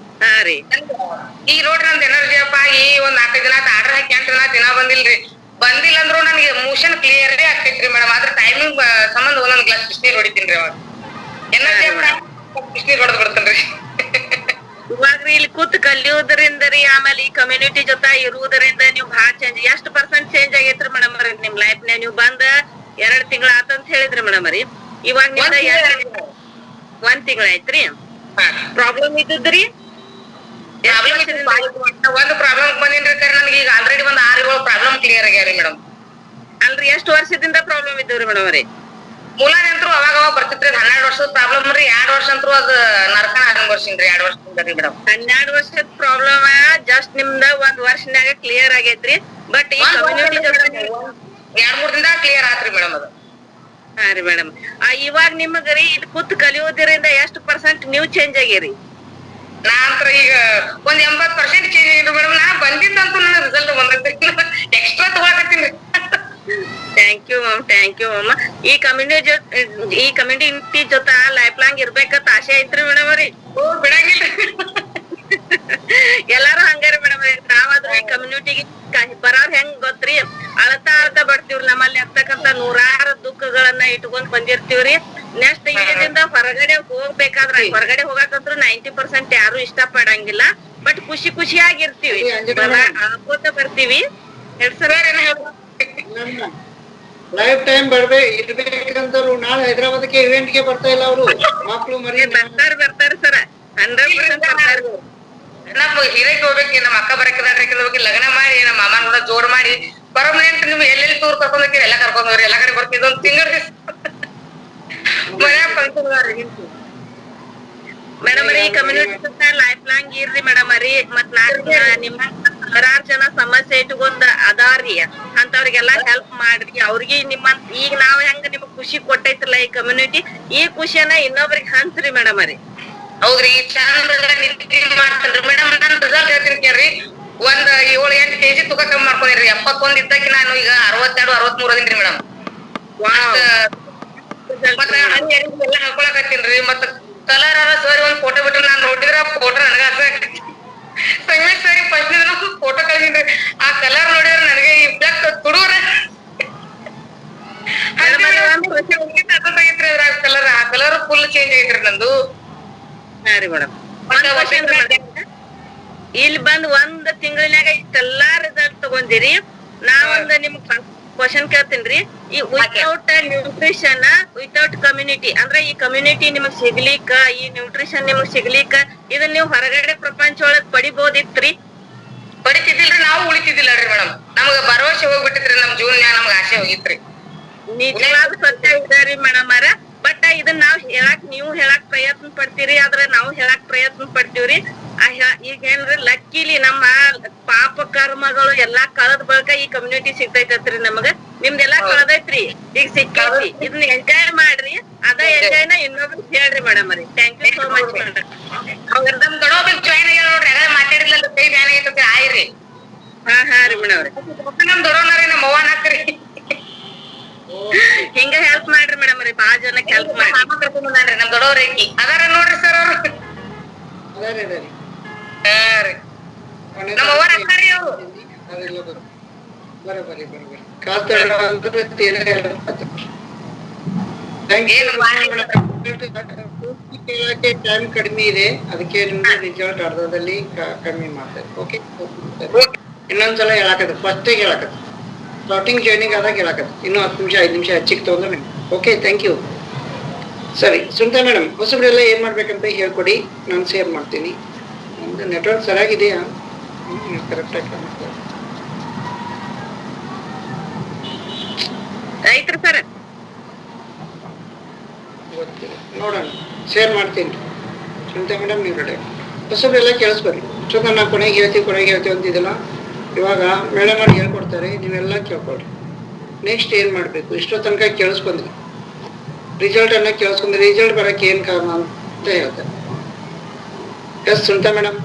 [SPEAKER 5] ಈಗ ನೋಡ್ರಿ ನಂದ್ ಎನರ್ಜಿ ಅಪ್ಪ ಈ ಒಂದ್ 4-5 ದಿನ ಆರ್ಡರ್ ಹಾಕಿ 8 ದಿನ ದಿನ ಬಂದಿಲ್ಲ ಅಂದ್ರು ನನ್ಗೆ ಮೋಷನ್ ಕ್ಲಿಯರ್ ಆಗ್ತೈತ್ರಿ ಮೇಡಮ್ ಆದ್ರ ಟೈಮಿಂಗ್ ಸಂಬಂಧ ಒಂದೊಂದ್ ಗ್ಲಾಸ್ ಬಿಸಿನೀರ್ ಹೊಡಿತೀನ್ರಿ ಅವಾಗ ಎನರ್ಜಿ ಬಿಸಿನೀರ್ ಹೊಡೆದ್ ಬಿಡ್ತೇನ್ರಿ
[SPEAKER 3] ಇವಾಗ್ರಿ ಇಲ್ಲಿ ಕೂತ್ ಕಲಿಯೋದ್ರಿಂದ ರೀ ಆಮೇಲೆ ಈ ಕಮ್ಯುನಿಟಿ ಜೊತೆ ಇರುವುದರಿಂದ ನೀವು ಭಾಳ ಚೇಂಜ್ ಎಷ್ಟು % ಚೇಂಜ್ ಆಗೈತ್ರಿ ಮೇಡಮ್ ರೀ ನಿಮ್ ಲೈಫ್ ನ್ಯಾಗ ನೀವು ಬಂದ 2 ತಿಂಗಳ ಆತಂತ ಹೇಳಿದ್ರಿ ಮೇಡಮ್ ರೀ ಇವಾಗ ನಿಮ್ದ 1 ತಿಂಗಳ ಆಯ್ತ್ರಿ ಪ್ರಾಬ್ಲಮ್ ಇದ್ದದ್ರಿ
[SPEAKER 5] ಒಂದ್ ಪ್ರಾಬ್ಲಮ್ ಬಂದಿನ್ರಿ ನನ್ಗೆ ಈಗ ಆಲ್ರೆಡಿ ಒಂದ್ 6-7 ಪ್ರಾಬ್ಲಮ್ ಕ್ಲಿಯರ್ ಆಗ್ಯಾವ್ರಿ ಮೇಡಮ್
[SPEAKER 3] ಅಲ್ರಿ ಎಷ್ಟು ವರ್ಷದಿಂದ ಪ್ರಾಬ್ಲಮ್ ಇದ್ದವ್ರಿ ಮೇಡಮ್ ರೀ
[SPEAKER 5] ಮೂಲಂತ್ರು ಅವಾಗ ಬರ್ತಿತ್ರಿ 12 ವರ್ಷದ ಪ್ರಾಬ್ಲಮ್ ರೀ 2 ವರ್ಷ ಅಂತೂ ಅದ್ ನರಕನ ಅನ್ಭವಿಸಿನ್ರಿ 2 ವರ್ಷದಿಂದ ರೀ ಮೇಡಮ್
[SPEAKER 3] 12 ವರ್ಷದ ಪ್ರಾಬ್ಲಮ್ ಜಸ್ಟ್ ನಿಮ್ದ 1 ವರ್ಷನ್ಯಾಗ ಕ್ಲಿಯರ್ ಆಗೈತ್ರಿ ಬಟ್ ಈ ಕಮ್ಯುನಿಟಿ
[SPEAKER 5] 2-3 ದಿನದಾಗ ಕ್ಲಿಯರ್ ಆತ್ರಿ ಮೇಡಮ್ ಅದು
[SPEAKER 3] ಹಾ ರೀ ಮೇಡಮ್ ಇವಾಗ ನಿಮಗ್ರಿ ಇಲ್ಲಿ ಕೂತ್ ಕಲಿಯೋದ್ರಿಂದ ಎಷ್ಟು % ನೀವು ಚೇಂಜ್ ಆಗ್ಯಾರಿ
[SPEAKER 5] ನಾಂತ್ರ ಈಗ ಒಂದ್ 80% ಚೇಂಜ್ ಆಗಿದ್ರು ಮೇಡಮ್ ನಾ ಬಂದಿದ್ದಂತೂ ನನ್ನ ರಿಸಲ್ಟ್ ಬಂದೈತಿ ಎಕ್ಸ್ಟ್ರಾ ತಗೊಳಕತ್ತೀನಿ
[SPEAKER 3] ಥ್ಯಾಂಕ್ ಯು ಮ್ಯಾಮ್ ಈ ಕಮ್ಯುನಿಟಿ ಜೊತೆ ಲೈಫ್ ಲಾಂಗ್ ಇರ್ಬೇಕಂತ ಆಸೆ ಐತ್ರಿ ಮೇಡಮ್ ರೀ
[SPEAKER 5] ಬಿಡಂಗಿಲ್ಲ
[SPEAKER 3] ಎಲ್ಲಾರು ಹಂಗಾರಿ ಮೇಡಮ್ ನಾವಾದ್ರೂ ಈ ಕಮ್ಯುನಿಟಿಗೆ ಬರೋರ್ ಹೆಂಗ್ ಗೊತ್ತ್ರಿ ಅಳ್ತಾ ಬರ್ತೀವ್ರಿ ನಮ್ಮಲ್ಲಿ ಇರ್ತಕ್ಕಂತ 100 ದುಃಖಗಳನ್ನ ಇಟ್ಕೊಂಡ್ ಬಂದಿರ್ತೀವ್ರಿ ನೆಕ್ಸ್ಟ್ ಇದರಿಂದ ಹೊರಗಡೆ ಹೋಗ್ಬೇಕಾದ್ರ ಹೊರಗಡೆ ಹೋಗಾಕಂತ್ರು 90% ಯಾರು ಇಷ್ಟ ಪಡಂಗಿಲ್ಲ ಬಟ್ ಖುಷಿಯಾಗಿರ್ತೀವಿ ಅಳ್ಕೋತ ಬರ್ತೀವಿ
[SPEAKER 2] ಲೈಫ್ ಟೈಮ್ ಇರ್ಬೇಕಂತವ್ರು ನಾಳೆ ಹೈದರಾಬಾದ್ಗೆ ಇವೆಂಟ್ಗೆ ಬರ್ತಾ ಇಲ್ಲ ಅವರು ಮಕ್ಳು ಮರಿ
[SPEAKER 3] ಬರ್ತಾರ ಸರ್ 100% ಬರ್ತಾರ
[SPEAKER 5] ನಮ್ ಹಿರೇಕ್ ಹೋಗ್ಬೇಕು ನಮ್ಮ ಅಕ್ಕ ಬರಕದಾಡ್ರಿ ಲಗ್ನ ಮಾಡಿ ನಮ್ಮ ಮಾಮನ್ ಕೂಡ ಜೋಡ್ ಮಾಡಿ ಬರೋ ಮನೆ ನಿಮ್ಗೆ ಎಲ್ಲೆಲ್ಲಿ ಟೂರ್ ಕರ್ಕೊಂಡ್ ಹೋಗ್ತೀರಿ ಎಲ್ಲಾ ಕರ್ಕೊಂಡ್ ಹೋಗ್ರಿ ಎಲ್ಲಾ ಕಡೆ ಬರ್ತಿದ್ ಒಂದ್ ತಿಂಗಳ ಮನ್ಯಾಗ ಫಂಕ್ಷನ್
[SPEAKER 3] ಮೇಡಮ್ ರೀ ಕಮ್ಯುನಿಟಿ ಲೈಫ್ ಲಾಂಗ್ ಇರ್ರಿ ಮೇಡಮ್ ರೀ ಮತ್ ನಿಮ್ಮ 100 ಜನ ಸಮಸ್ಯೆ ಇಟ್ಕೊಂಡ್ ಅದಾರಿ ಅಂತವ್ರಿಗೆಲ್ಲಾ ಹೆಲ್ಪ್ ಮಾಡ್ರಿ ಅವ್ರಿಗೆ ಈಗ ನಾವ್ ಹೆಂಗ ನಿಮಗ್ ಖುಷಿ ಕೊಟ್ಟೈತ್ರಲ್ಲ ಈ ಕಮ್ಯುನಿಟಿ ಈ ಖುಷಿಯನ್ನ ಇನ್ನೊಬ್ರಿಗೆ ಹಂಚ್ರಿ ಮೇಡಮ್ ರೀ
[SPEAKER 5] ಹೌದ್ರಿ ಚಂದ ಮಾಡ್ತೇನ್ರಿ ಮೇಡಮ್ ನಾನ್ ರಿಸಲ್ಟ್ ಹೇಳ್ತೀನಿ ಕೇಳ್ರಿ ಒಂದ್ 7-8 kg ತೂಕ ಕಮ್ಮಿ ಮಾಡ್ಕೊಂಡಿರಿ 71 ಇದ್ದಕ್ಕೆ ನಾನು ಈಗ 62-63 ಅದೀನ್ರಿ ಮೇಡಮ್ ಮತ್ತ ಎಲ್ಲ ಹಾಕೊಳಕತ್ತೀನ್ರಿ ಮತ್ತ ಕಲರ್ ಸರಿ ಒಂದ್ ಫೋಟೋ ಬಿಟ್ರೆ ನಾನ್ ನೋಡಿದ್ರ ಫೋಟೋ ನನಗ ಸಂಗಮೇಶ್ ಸರಿ ಫಸ್ಟ್ ದಿನ ಫೋಟೋ ಕಳ್ಸಿನ್ರಿ ಆ ಕಲರ್ ನೋಡಿದ್ರ ನನಗೆ ಈ ಬ್ಲಡ್ ತುಡುಗ್ರ ಕಲರ್ ಆ ಕಲರ್ ಫುಲ್ ಚೇಂಜ್ ಆಗೈತ್ರಿ ನಂದು
[SPEAKER 3] ಹಾ ರೀ ಮೇಡಮ್ ಇಲ್ಲಿ ಬಂದ್ 1 ತಿಂಗಳಿನಾಗ ಇಷ್ಟೆಲ್ಲಾ ರಿಸಲ್ಟ್ ತಗೊಂಡಿರಿ ನಾವೊಂದ್ ನಿಮ್ಗ್ ಕ್ವಶನ್ ಕೇಳ್ತೀನ್ರಿ ಈ ವಿತೌಟ್ ನ್ಯೂಟ್ರಿಷನ್ ವಿತೌಟ್ ಕಮ್ಯುನಿಟಿ ಅಂದ್ರೆ ಈ ಕಮ್ಯುನಿಟಿ ನಿಮಗ್ ಸಿಗ್ಲಿಕ್ಕ ಈ ನ್ಯೂಟ್ರಿಷನ್ ನಿಮಗ್ ಸಿಗ್ಲಿಕ್ಕ ಇದನ್ನ ನೀವು ಹೊರಗಡೆ ಪ್ರಪಂಚ ಒಳಗ್ ಪಡಿಬೋದಿತ್ರಿ
[SPEAKER 5] ಪಡಿತಿದ್ದಿಲ್ರಿ ನಾವು ಉಳಿತಿದ್ದಿಲ್ಲರಿ ಮೇಡಮ್ ನಮಗ ಭರವಸೆ ಹೋಗ್ಬಿಟ್ಟಿತ್ರಿ ನಮ್ ಜೀವನ ನಮ್ಗ ಆಸೆ ಹೋಗಿತ್ರಿ
[SPEAKER 3] ನಿಜವಾದ ಸತ್ಯ ಇದಾರಿ ಮೇಡಮ್ ಅರ ಬಟ್ ಇದನ್ನ ನೀವು ಹೇಳಕ್ ಪ್ರಯತ್ನ ಪಡ್ತೀರಿ ಆದ್ರೆ ನಾವು ಹೇಳಕ್ ಪ್ರಯತ್ನ ಪಡ್ತೀವ್ರಿ ಈಗ ಏನ್ರಿ ಲಕ್ಕಿಲಿ ನಮ್ಮ ಪಾಪ ಕರ್ಮಗಳು ಎಲ್ಲಾ ಕಳೆದ ಬಳಿಕ ಈ ಕಮ್ಯುನಿಟಿ ಸಿಗ್ತೈತತ್ರಿ ನಮಗ. ನಿಮ್ದೆಲ್ಲಾ ಕಳೆದೈತ್ರಿ, ಈಗ ಸಿಕ್ಕೈತಿ. ಇದನ್ನ ಎಂಜಾಯ್ ಮಾಡ್ರಿ. ಅದ ಎಂಜಾಯ್ನ ಇನ್ನೊಬ್ರು ಹೇಳ್ರಿ ಮೇಡಮ್ ರೀ. Thank you so much madam.
[SPEAKER 5] ನಮ್ ದೊಡ್ಡೊಬ್ಬ ಜಾಯ್ನ್ ಆಗ್ಯಾರ ನೋಡ್ರಿ, ಅದ ಮಾತಾಡಿದ್ಲಲ್ಲ ಕೈ ಜಾಯ್ನ್ ಆಗೈತಿ ಆಯ್ರಿ.
[SPEAKER 3] ಹಾ ರೀ ಮೇಡಮ್ ರೀ.
[SPEAKER 5] ನಮ್ ದೊಡ್ಡವ್ರಿ ನಮ್ಮ ಅವ್ವನ ಹಾಕ್ರಿ.
[SPEAKER 3] ಹಿಂಗ ಹೆಲ್ಪ್ ಮಾಡ್ರಿ ಮೇಡಮ್ ರೀ, ಬಾಳ ಜನಕ್ಕೆ ಹೆಲ್ಪ್ ಮಾಡ್ರಿ.
[SPEAKER 5] ನಮ್ ದೊಡ್ಡವ್ರ ಐತಿ ಅದಾರ ನೋಡ್ರಿ ಸರ್ ಅವ್ರು.
[SPEAKER 2] ಅದಾರಿ ಅದಾರಿ
[SPEAKER 5] ಹಾ ರೀ, ನಮ್ಮ ಅವ್ವನ ಹಾಕ್ತಾರಿ ಅವ್ರು.
[SPEAKER 2] ಅದೆಲ್ಲ ಬರೋಬರಿ ಕಾತಾಡ ಟೈಮ್ ಕಡಿಮೆ ಇದೆ, ಅದಕ್ಕೆ ನಿಮ್ಗೆ ರಿಸಲ್ಟ್ ಅರ್ಧದಲ್ಲಿ ಕಡಿಮೆ ಮಾಡ್ತಾರೆ. ಓಕೆ, ಇನ್ನೊಂದ್ಸಲ ಹೇಳಕತ್ತ, ಫಸ್ಟಿಗೆ ಹೇಳಕತ್ತ, ಸ್ಟಾರ್ಟಿಂಗ್ ಜಾಯ್ನಿಂಗ್ ಆದಾಗ ಹೇಳಕತ್ತ. ಇನ್ನೂ 10 ನಿಮಿಷ 5 ನಿಮಿಷ ಹೆಚ್ಚಿಗೆ ತಗೊಂಡ್ರೆ ನಿಮ್ಗೆ. Okay, thank you. ಸರಿ ಸುನಿತಾ ಮೇಡಮ್, ಹೊಸಬ್ರೆಲ್ಲ ಏನ್ ಮಾಡ್ಬೇಕಂತ ಹೇಳ್ಕೊಡಿ, ನಾನು ಶೇರ್ ಮಾಡ್ತೀನಿ. ನಿಮ್ದು ನೆಟ್ವರ್ಕ್ ಸರಿಯಾಗಿದೆಯಾ? ಕರೆಕ್ಟಾಗಿ
[SPEAKER 3] ಐತ್ರಿ ಸರ್,
[SPEAKER 2] ಗೊತ್ತಿಲ್ಲ, ನೋಡೋಣ, ಶೇರ್ ಮಾಡ್ತೀನಿ. ಸುನಿತಾ ಮೇಡಮ್ ನೀವು ರೆಡಿ. ಹೊಸಬ್ರೆಲ್ಲ ಕೇಳಿಸ್ಕೊರಿ. ನಾ ಕೊನೆಗೆ ಹೇಳ್ತೀವಿ ಅಂತಿದ್ದಲ್ಲ, ಇವಾಗ ಮೇಡಮ್ ಅವ್ರು ಹೇಳ್ಕೊಡ್ತಾರೆ, ನೀವೆಲ್ಲ ಕೇಳ್ಕೊಳ್ರಿ. ನೆಕ್ಸ್ಟ್ ಏನು ಮಾಡಬೇಕು, ಇಷ್ಟೋ ತನಕ ಕೇಳಿಸ್ಕೊಂಡ್ರಿ, ರಿಸಲ್ಟ್ ಅನ್ನ ಕೇಳಿಸ್ಕೊಂಡ್ರಿ, ರಿಸಲ್ಟ್ ಬರೋಕ್ಕೆ ಏನು ಕಾರಣ ಅಂತ ಹೇಳ್ತಾರೆ. Yes Sunita madam.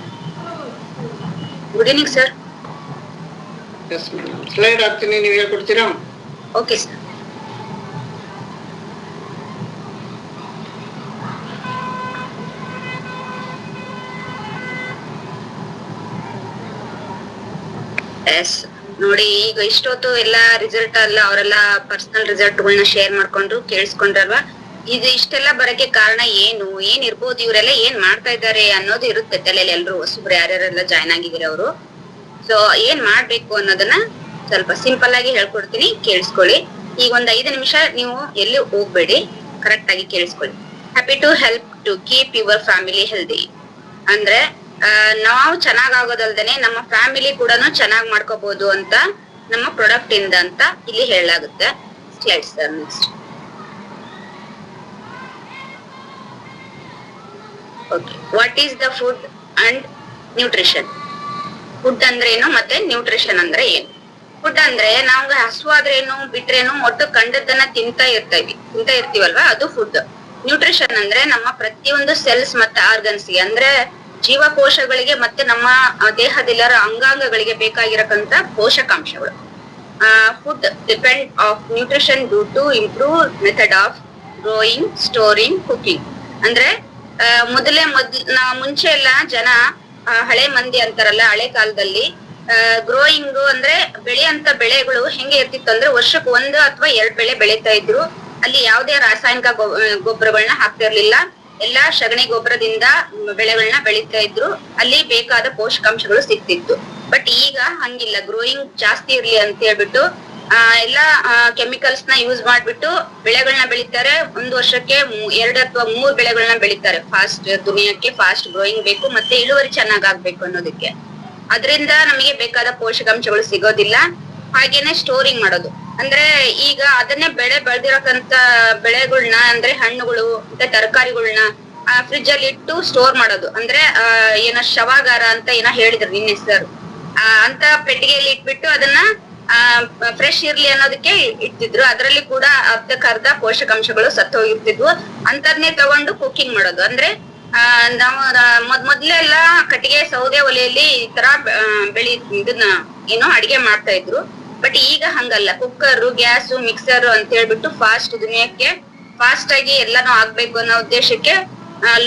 [SPEAKER 7] Good evening sir.
[SPEAKER 2] Yes madam, slide ಹಾಕ್ತೀನಿ, ನೀವು ಹೇಳ್ಕೊಡ್ತೀರಾ?
[SPEAKER 7] Okay sir. ಎಸ್ ನೋಡಿ, ಈಗ ಇಷ್ಟೊತ್ತು ಎಲ್ಲಾ ರಿಸಲ್ಟ್ ಅಲ್ಲ ಅವರೆಲ್ಲ ಪರ್ಸನಲ್ ರಿಸಲ್ಟ್ಗಳನ್ನ ಶೇರ್ ಮಾಡ್ಕೊಂಡ್ರು, ಕೇಳಿಸ್ಕೊಂಡ್ರಲ್ವಾ. ಇದು ಇಷ್ಟೆಲ್ಲ ಬರಕ್ಕೆ ಕಾರಣ ಏನ್ ಇರ್ಬೋದು, ಇವರೆಲ್ಲ ಏನ್ ಮಾಡ್ತಾ ಇದ್ದಾರೆ ಅನ್ನೋದು ಇರುತ್ತೆ ತಲೆಯಲ್ಲಿ. ಎಲ್ರು ಹೊಸಬ್ರು ಯಾರ್ಯಾರೆಲ್ಲ ಜಾಯ್ನ್ ಆಗಿದ್ದೀರ ಅವರು. ಸೊ ಏನ್ ಮಾಡ್ಬೇಕು ಅನ್ನೋದನ್ನ ಸ್ವಲ್ಪ ಸಿಂಪಲ್ ಆಗಿ ಹೇಳ್ಕೊಡ್ತೀನಿ, ಕೇಳಿಸ್ಕೊಳ್ಳಿ. ಈಗ ಒಂದ್ 5 ನಿಮಿಷ ನೀವು ಎಲ್ಲಿ ಹೋಗ್ಬೇಡಿ, ಕರೆಕ್ಟ್ ಆಗಿ ಕೇಳಿಸ್ಕೊಳ್ಳಿ. Happy to help to keep your family healthy ಅಂದ್ರೆ ನಾವು ಚೆನ್ನಾಗ್ ಆಗೋದಲ್ದೇನೆ ನಮ್ಮ ಫ್ಯಾಮಿಲಿ ಕೂಡ ಚೆನ್ನಾಗ್ ಮಾಡ್ಕೋಬಹುದು ಅಂತ ನಮ್ಮ ಪ್ರಾಡಕ್ಟ್ ಇಂದ ಅಂತ ಇಲ್ಲಿ ಹೇಳಲಾಗುತ್ತೆ. Slide sir, next. Okay, what is the food and nutrition? Food ಅಂದ್ರೆ ಏನು ಮತ್ತೆ ನ್ಯೂಟ್ರಿಷನ್ ಅಂದ್ರೆ ಏನು? ಫುಡ್ ಅಂದ್ರೆ ನಾವು ಹಸುವಾದ್ರೇನು ಬಿಟ್ರೇನು ಒಟ್ಟು ಕಂಡದ್ದನ್ನ ತಿಂತಾ ಇರ್ತೀವಲ್ವಾ, ಅದು ಫುಡ್. ನ್ಯೂಟ್ರಿಷನ್ ಅಂದ್ರೆ ನಮ್ಮ ಪ್ರತಿಯೊಂದು ಸೆಲ್ಸ್ ಮತ್ತೆ ಆರ್ಗನ್ಸ್ ಅಂದ್ರೆ ಜೀವಕೋಶಗಳಿಗೆ ಮತ್ತೆ ನಮ್ಮ ದೇಹದೆಲ್ಲರ ಅಂಗಾಂಗಗಳಿಗೆ ಬೇಕಾಗಿರಕ್ಕಂತ ಪೋಷಕಾಂಶಗಳು. Food depend of nutrition due to improve method of growing, storing, cooking. ಅಂದ್ರೆ ಮುಂಚೆ ಎಲ್ಲ ಜನ ಹಳೆ ಮಂದಿ ಅಂತಾರಲ್ಲ, ಹಳೆ ಕಾಲದಲ್ಲಿ ಗ್ರೋಯಿಂಗ್ ಅಂದ್ರೆ ಬೆಳೆಯಂತ ಬೆಳೆಗಳು ಹೆಂಗೆ ಇರ್ತಿತ್ತು ಅಂದ್ರೆ ವರ್ಷಕ್ಕೆ 1 ಅಥವಾ 2 ಬೆಳೆ ಬೆಳೀತಾ ಇದ್ರು. ಅಲ್ಲಿ ಯಾವುದೇ ರಾಸಾಯನಿಕ ಗೊಬ್ಬರಗಳನ್ನ ಹಾಕ್ತಿರ್ಲಿಲ್ಲ, ಎಲ್ಲಾ ಸಗಣಿ ಗೊಬ್ಬರದಿಂದ ಬೆಳೆಗಳನ್ನ ಬೆಳೀತಾ ಇದ್ರು. ಅಲ್ಲಿ ಬೇಕಾದ ಪೋಷಕಾಂಶಗಳು ಸಿಗ್ತಿತ್ತು. ಬಟ್ ಈಗ ಹಂಗಿಲ್ಲ, ಗ್ರೋಯಿಂಗ್ ಜಾಸ್ತಿ ಇರ್ಲಿ ಅಂತ ಹೇಳ್ಬಿಟ್ಟು ಎಲ್ಲಾ ಕೆಮಿಕಲ್ಸ್ ನ ಯೂಸ್ ಮಾಡ್ಬಿಟ್ಟು ಬೆಳೆಗಳನ್ನ ಬೆಳಿತಾರೆ. 1 ವರ್ಷಕ್ಕೆ 2 ಅಥವಾ 3 ಬೆಳೆಗಳನ್ನ ಬೆಳಿತಾರೆ. ಫಾಸ್ಟ್ ದುನಿಯಕ್ಕೆ ಫಾಸ್ಟ್ ಗ್ರೋಯಿಂಗ್ ಬೇಕು, ಮತ್ತೆ ಇಳುವರಿ ಚೆನ್ನಾಗ್ ಆಗ್ಬೇಕು ಅನ್ನೋದಕ್ಕೆ. ಅದರಿಂದ ನಮಗೆ ಬೇಕಾದ ಪೋಷಕಾಂಶಗಳು ಸಿಗೋದಿಲ್ಲ. ಹಾಗೇನೆ ಸ್ಟೋರಿಂಗ್ ಮಾಡೋದು ಅಂದ್ರೆ ಈಗ ಅದನ್ನೇ ಬೆಳೆದಿರಕಂತ ಬೆಳೆಗಳನ್ನ ಅಂದ್ರೆ ಹಣ್ಣುಗಳು ಮತ್ತೆ ತರಕಾರಿಗಳನ್ನ ಫ್ರಿಜ್ ಅಲ್ಲಿ ಇಟ್ಟು ಸ್ಟೋರ್ ಮಾಡೋದು. ಅಂದ್ರೆ ಏನೋ ಶವಾಗಾರ ಅಂತ ಏನೋ ಹೇಳಿದ್ರು ನಿನ್ನೆ ಸರ್. ಅಂತ ಪೆಟ್ಟಿಗೆಯಲ್ಲಿ ಇಟ್ಬಿಟ್ಟು ಅದನ್ನ ಫ್ರೆಶ್ ಇರ್ಲಿ ಅನ್ನೋದಕ್ಕೆ ಇಡ್ತಿದ್ರು. ಅದರಲ್ಲಿ ಕೂಡ ಅರ್ಧಕ್ಕರ್ಧ ಪೋಷಕಾಂಶಗಳು ಸತ್ತು ಹೋಗಿರ್ತಿದ್ವು. ಅಂತದ್ನೇ ತಗೊಂಡು ಕುಕಿಂಗ್ ಮಾಡೋದು. ಅಂದ್ರೆ ನಾವು ಮೊದ್ಲೆಲ್ಲ ಕಟ್ಟಿಗೆ ಸೌದೆ ಒಲೆಯಲ್ಲಿ ಈ ತರ ಇದನ್ನ ಏನೋ ಅಡಿಗೆ ಮಾಡ್ತಾ ಇದ್ರು. ಬಟ್ ಈಗ ಹಂಗಲ್ಲ, ಕುಕ್ಕರ್, ಗ್ಯಾಸ್, ಮಿಕ್ಸರ್ ಅಂತ ಹೇಳ್ಬಿಟ್ಟು ಫಾಸ್ಟ್ ದುನಿಯಕ್ಕೆ ಫಾಸ್ಟ್ ಆಗಿ ಎಲ್ಲಾನು ಆಗ್ಬೇಕು ಅನ್ನೋ ಉದ್ದೇಶಕ್ಕೆ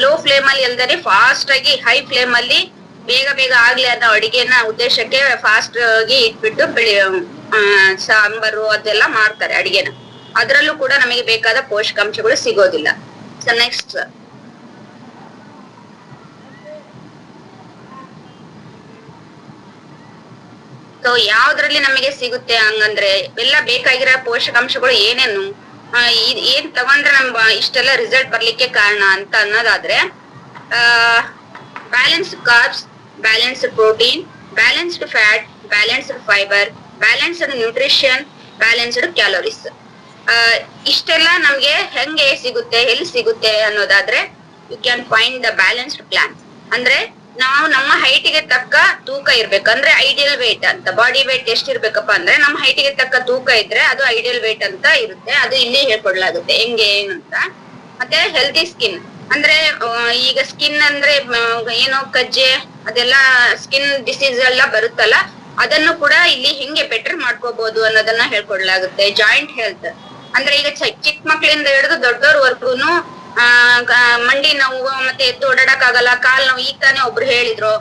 [SPEAKER 7] ಲೋ ಫ್ಲೇಮ್ ಅಲ್ಲಿ ಅಲ್ದರೆ ಫಾಸ್ಟ್ ಆಗಿ ಹೈ ಫ್ಲೇಮ್ ಅಲ್ಲಿ ಬೇಗ ಆಗ್ಲಿ ಅನ್ನೋ ಅಡಿಗೆನ ಉದ್ದೇಶಕ್ಕೆ ಫಾಸ್ಟ್ ಆಗಿ ಇಟ್ಬಿಟ್ಟು ಸಾಂಬಾರು ಅದೆಲ್ಲ ಮಾಡ್ತಾರೆ ಅಡಿಗೆನ. ಅದ್ರಲ್ಲೂ ಕೂಡ ನಮಗೆ ಬೇಕಾದ ಪೋಷಕಾಂಶಗಳು ಸಿಗೋದಿಲ್ಲ. ಸೊ ನೆಕ್ಸ್ಟ್ ಯಾವ್ದ್ರಲ್ಲಿ ನಮಗೆ ಸಿಗುತ್ತೆ ಹಂಗಂದ್ರೆ ಎಲ್ಲ ಬೇಕಾಗಿರೋ ಪೋಷಕಾಂಶಗಳು ಏನೇನು ಏನ್ ತಗೊಂಡ್ರೆ ಇಷ್ಟೆಲ್ಲ ರಿಸಲ್ಟ್ ಬರ್ಲಿಕ್ಕೆ ಕಾರಣ ಅಂತ ಅನ್ನೋದಾದ್ರೆ balanced carbs, balanced protein, balanced fat, balanced fibre, balanced nutrition, balanced calories. ಇಷ್ಟೆಲ್ಲ ನಮ್ಗೆ ಹೆಂಗೆ ಸಿಗುತ್ತೆ, ಎಲ್ಲಿ ಸಿಗುತ್ತೆ ಅನ್ನೋದಾದ್ರೆ you can find the balanced plan. ಅಂದ್ರೆ ನಾವು ನಮ್ಮ ಹೈಟಿಗೆ ತಕ್ಕ ತೂಕ ಇರ್ಬೇಕು ಅಂದ್ರೆ ಐಡಿಯಲ್ ವೇಟ್ ಅಂತ. ಬಾಡಿ ವೇಟ್ ಎಷ್ಟಿರ್ಬೇಕಪ್ಪ ಅಂದ್ರೆ ನಮ್ಮ ಹೈಟಿಗೆ ತಕ್ಕ ತೂಕ ಇದ್ರೆ ಅದು ಐಡಿಯಲ್ ವೇಟ್ ಅಂತ ಇರುತ್ತೆ. ಅದು ಇಲ್ಲಿ ಹೇಳ್ಕೊಡ್ಲಾಗುತ್ತೆ ಹೆಂಗೆ ಏನಂತ. ಮತ್ತೆ ಹೆಲ್ದಿ ಸ್ಕಿನ್ ಅಂದ್ರೆ ಈಗ ಸ್ಕಿನ್ ಅಂದ್ರೆ ಏನು ಕಜ್ಜೆ ಅದೆಲ್ಲ ಸ್ಕಿನ್ ಡಿಸೀಸ್ ಎಲ್ಲ ಬರುತ್ತಲ್ಲ, ಅದನ್ನು ಕೂಡ ಇಲ್ಲಿ ಹೆಂಗೆ ಬೆಟರ್ ಮಾಡ್ಕೋಬಹುದು ಅನ್ನೋದನ್ನ ಹೇಳ್ಕೊಡ್ಲಾಗುತ್ತೆ. ಜಾಯಿಂಟ್ ಹೆಲ್ತ್ ಅಂದ್ರೆ ಈಗ ಚಿಕ್ಕ ಮಕ್ಳಿಂದ ಹಿಡಿದು ದೊಡ್ಡವ್ರವರ್ಗುನು ಮಂಡಿ ನೋವು ಮತ್ತೆ ಎದ್ದು ಓಡಾಡಕ್ ಆಗಲ್ಲ, ಕಾಲ್ ನೋವು. ಈಗ ತಾನೇ ಒಬ್ರು ಹೇಳಿದ್ರು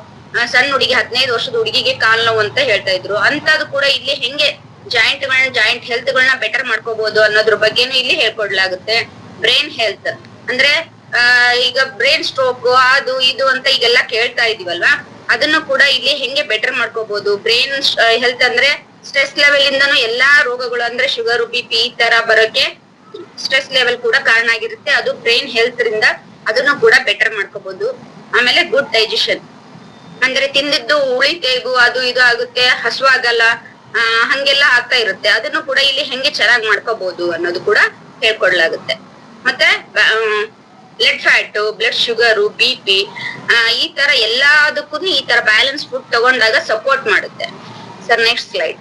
[SPEAKER 7] ಸಣ್ಣ ಹುಡುಗಿ 15 ವರ್ಷದ ಹುಡುಗಿಗೆ ಕಾಲ್ ನೋವು ಅಂತ ಹೇಳ್ತಾ ಇದ್ರು. ಅಂತದ್ದು ಕೂಡ ಇಲ್ಲಿ ಹೆಂಗೆ ಜಾಯಿಂಟ್ ಹೆಲ್ತ್ ಗಳನ್ನ ಬೆಟರ್ ಮಾಡ್ಕೋಬಹುದು ಅನ್ನೋದ್ರ ಬಗ್ಗೆನು ಇಲ್ಲಿ ಹೇಳ್ಕೊಡ್ಲಾಗುತ್ತೆ. ಬ್ರೈನ್ ಹೆಲ್ತ್ ಅಂದ್ರೆ ಈಗ ಬ್ರೈನ್ ಸ್ಟ್ರೋಕ್ ಅದು ಇದು ಅಂತ ಈಗೆಲ್ಲ ಕೇಳ್ತಾ ಇದೀವಲ್ವಾ, ಅದನ್ನು ಕೂಡ ಇಲ್ಲಿ ಹೆಂಗೆ ಬೆಟರ್ ಮಾಡ್ಕೋಬಹುದು. ಬ್ರೈನ್ ಹೆಲ್ತ್ ಅಂದ್ರೆ ಸ್ಟ್ರೆಸ್ ಲೆವೆಲ್ ಇಂದನು ಎಲ್ಲಾ ರೋಗಗಳು ಅಂದ್ರೆ ಶುಗರ್, BP ಈ ತರ ಬರೋಕೆ ಸ್ಟ್ರೆಸ್ ಲೆವೆಲ್ ಕೂಡ ಕಾರಣ ಆಗಿರುತ್ತೆ. ಅದು ಬ್ರೈನ್ ಹೆಲ್ತ್ ರಿಂದ ಅದನ್ನು ಕೂಡ ಬೆಟರ್ ಮಾಡ್ಕೋಬಹುದು. ಆಮೇಲೆ ಗುಡ್ ಡೈಜೆಷನ್ ಅಂದ್ರೆ ತಿಂದಿದ್ದು ಉಳಿತೇಗು ಅದು ಇದು ಆಗುತ್ತೆ, ಹಸುವಾಗಲ್ಲ, ಹಂಗೆಲ್ಲ ಆಗ್ತಾ ಇರುತ್ತೆ. ಅದನ್ನು ಕೂಡ ಇಲ್ಲಿ ಹೆಂಗೆ ಚೆನ್ನಾಗಿ ಮಾಡ್ಕೋಬಹುದು ಅನ್ನೋದು ಕೂಡ ಹೇಳ್ಕೊಡ್ಲಾಗುತ್ತೆ. ಮತ್ತೆ blood fat, blood sugar, BP ಈ ತರ ಎಲ್ಲದಕ್ಕೂ ಈ ತರ ಬ್ಯಾಲೆನ್ಸ್ ಫುಡ್ ತಗೊಂಡಾಗ ಸಪೋರ್ಟ್ ಮಾಡುತ್ತೆ. Sir next slide.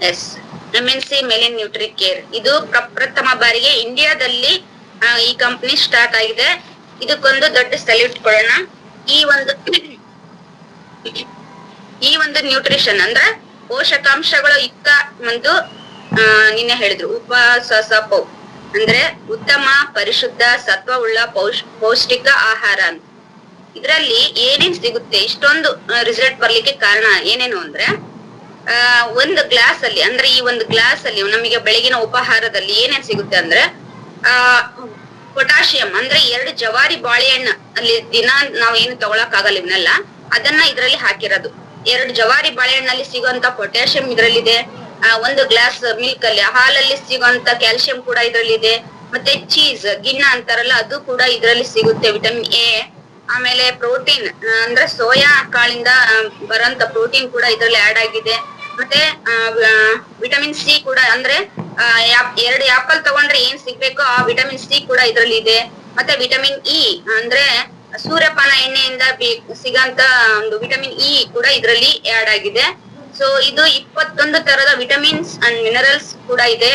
[SPEAKER 7] Yes, MNC ಮೆಲಿನ್ ನ್ಯೂಟ್ರಿ ಕೇರ್ ಇದು ಪ್ರಪ್ರಥಮ ಬಾರಿಗೆ ಇಂಡಿಯಾದಲ್ಲಿ ಈ ಕಂಪನಿ ಸ್ಟಾರ್ಟ್ ಆಗಿದೆ. ಇದಕ್ಕೊಂದು ದೊಡ್ಡ ಸಲ್ಯೂಟ್ ಕೊಡೋಣ. ಈ ಒಂದು ನ್ಯೂಟ್ರಿಷನ್ ಅಂದ್ರೆ ಪೋಷಕಾಂಶಗಳು ಯುಕ್ತ ಒಂದು ನಿನ್ನೆ ಹೇಳಿದ್ರು ಉಪಸಪೌ ಅಂದ್ರೆ ಉತ್ತಮ ಪರಿಶುದ್ಧ ಸತ್ವವುಳ್ಳ ಪೌಷ್ಟಿಕ ಆಹಾರ ಅಂತ. ಇದ್ರಲ್ಲಿ ಏನೇನ್ ಸಿಗುತ್ತೆ ಇಷ್ಟೊಂದು ರಿಸಲ್ಟ್ ಬರ್ಲಿಕ್ಕೆ ಕಾರಣ ಏನೇನು ಅಂದ್ರೆ ಒಂದು ಗ್ಲಾಸ್ ಅಲ್ಲಿ ಅಂದ್ರೆ ಈ ಒಂದು ಗ್ಲಾಸ್ ಅಲ್ಲಿ ನಮಗೆ ಬೆಳಗಿನ ಉಪಹಾರದಲ್ಲಿ ಏನೇನ್ ಸಿಗುತ್ತೆ ಅಂದ್ರೆ ಪೊಟ್ಯಾಷಿಯಂ ಅಂದ್ರೆ 2 ಜವಾರಿ ಬಾಳೆಹಣ್ಣು ಅಲ್ಲಿ ದಿನ ನಾವ್ ಏನು ತಗೊಳಕ್ ಆಗಲ್ಲ ಇವನ್ನೆಲ್ಲ, ಅದನ್ನ ಇದ್ರಲ್ಲಿ ಹಾಕಿರೋದು. 2 ಜವಾರಿ ಬಾಳೆಹಣ್ಣಲ್ಲಿ ಸಿಗುವಂತ ಪೊಟ್ಯಾಷಿಯಂ ಇದ್ರಲ್ಲಿದೆ. 1 ಗ್ಲಾಸ್ ಮಿಲ್ಕ್ ಅಲ್ಲಿ ಹಾಲಲ್ಲಿ ಸಿಗುವಂತ ಕ್ಯಾಲ್ಸಿಯಂ ಕೂಡ ಇದ್ರಲ್ಲಿದೆ. ಮತ್ತೆ ಚೀಸ್ ಗಿಣ್ಣ ಅಂತಾರಲ್ಲ ಅದು ಕೂಡ ಇದ್ರಲ್ಲಿ ಸಿಗುತ್ತೆ, ವಿಟಮಿನ್ A. ಆಮೇಲೆ ಪ್ರೋಟೀನ್ ಅಂದ್ರೆ ಸೋಯಾ ಕಾಳಿಂದ ಬರೋಂತ ಪ್ರೋಟೀನ್ ಕೂಡ ಇದ್ರಲ್ಲಿ ಆಡ್ ಆಗಿದೆ. ಮತ್ತೆ ವಿಟಮಿನ್ C ಕೂಡ ಅಂದ್ರೆ 2 ಆಪಲ್ ತಗೊಂಡ್ರೆ ಏನ್ ಸಿಗ್ಬೇಕೋ ಆ ವಿಟಮಿನ್ C ಕೂಡ ಇದ್ರಲ್ಲಿ ಇದೆ. ಮತ್ತೆ ವಿಟಮಿನ್ E ಅಂದ್ರೆ ಸೂರ್ಯಪಾನ ಎಣ್ಣೆಯಿಂದ ಸಿಗಂತ ಒಂದು ವಿಟಮಿನ್ E ಕೂಡ ಇದ್ರಲ್ಲಿ ಆಡ್ ಆಗಿದೆ. ಸೊ ಇದು 21 ತರದ ವಿಟಮಿನ್ಸ್ ಅಂಡ್ ಮಿನರಲ್ಸ್ ಕೂಡ ಇದೆ.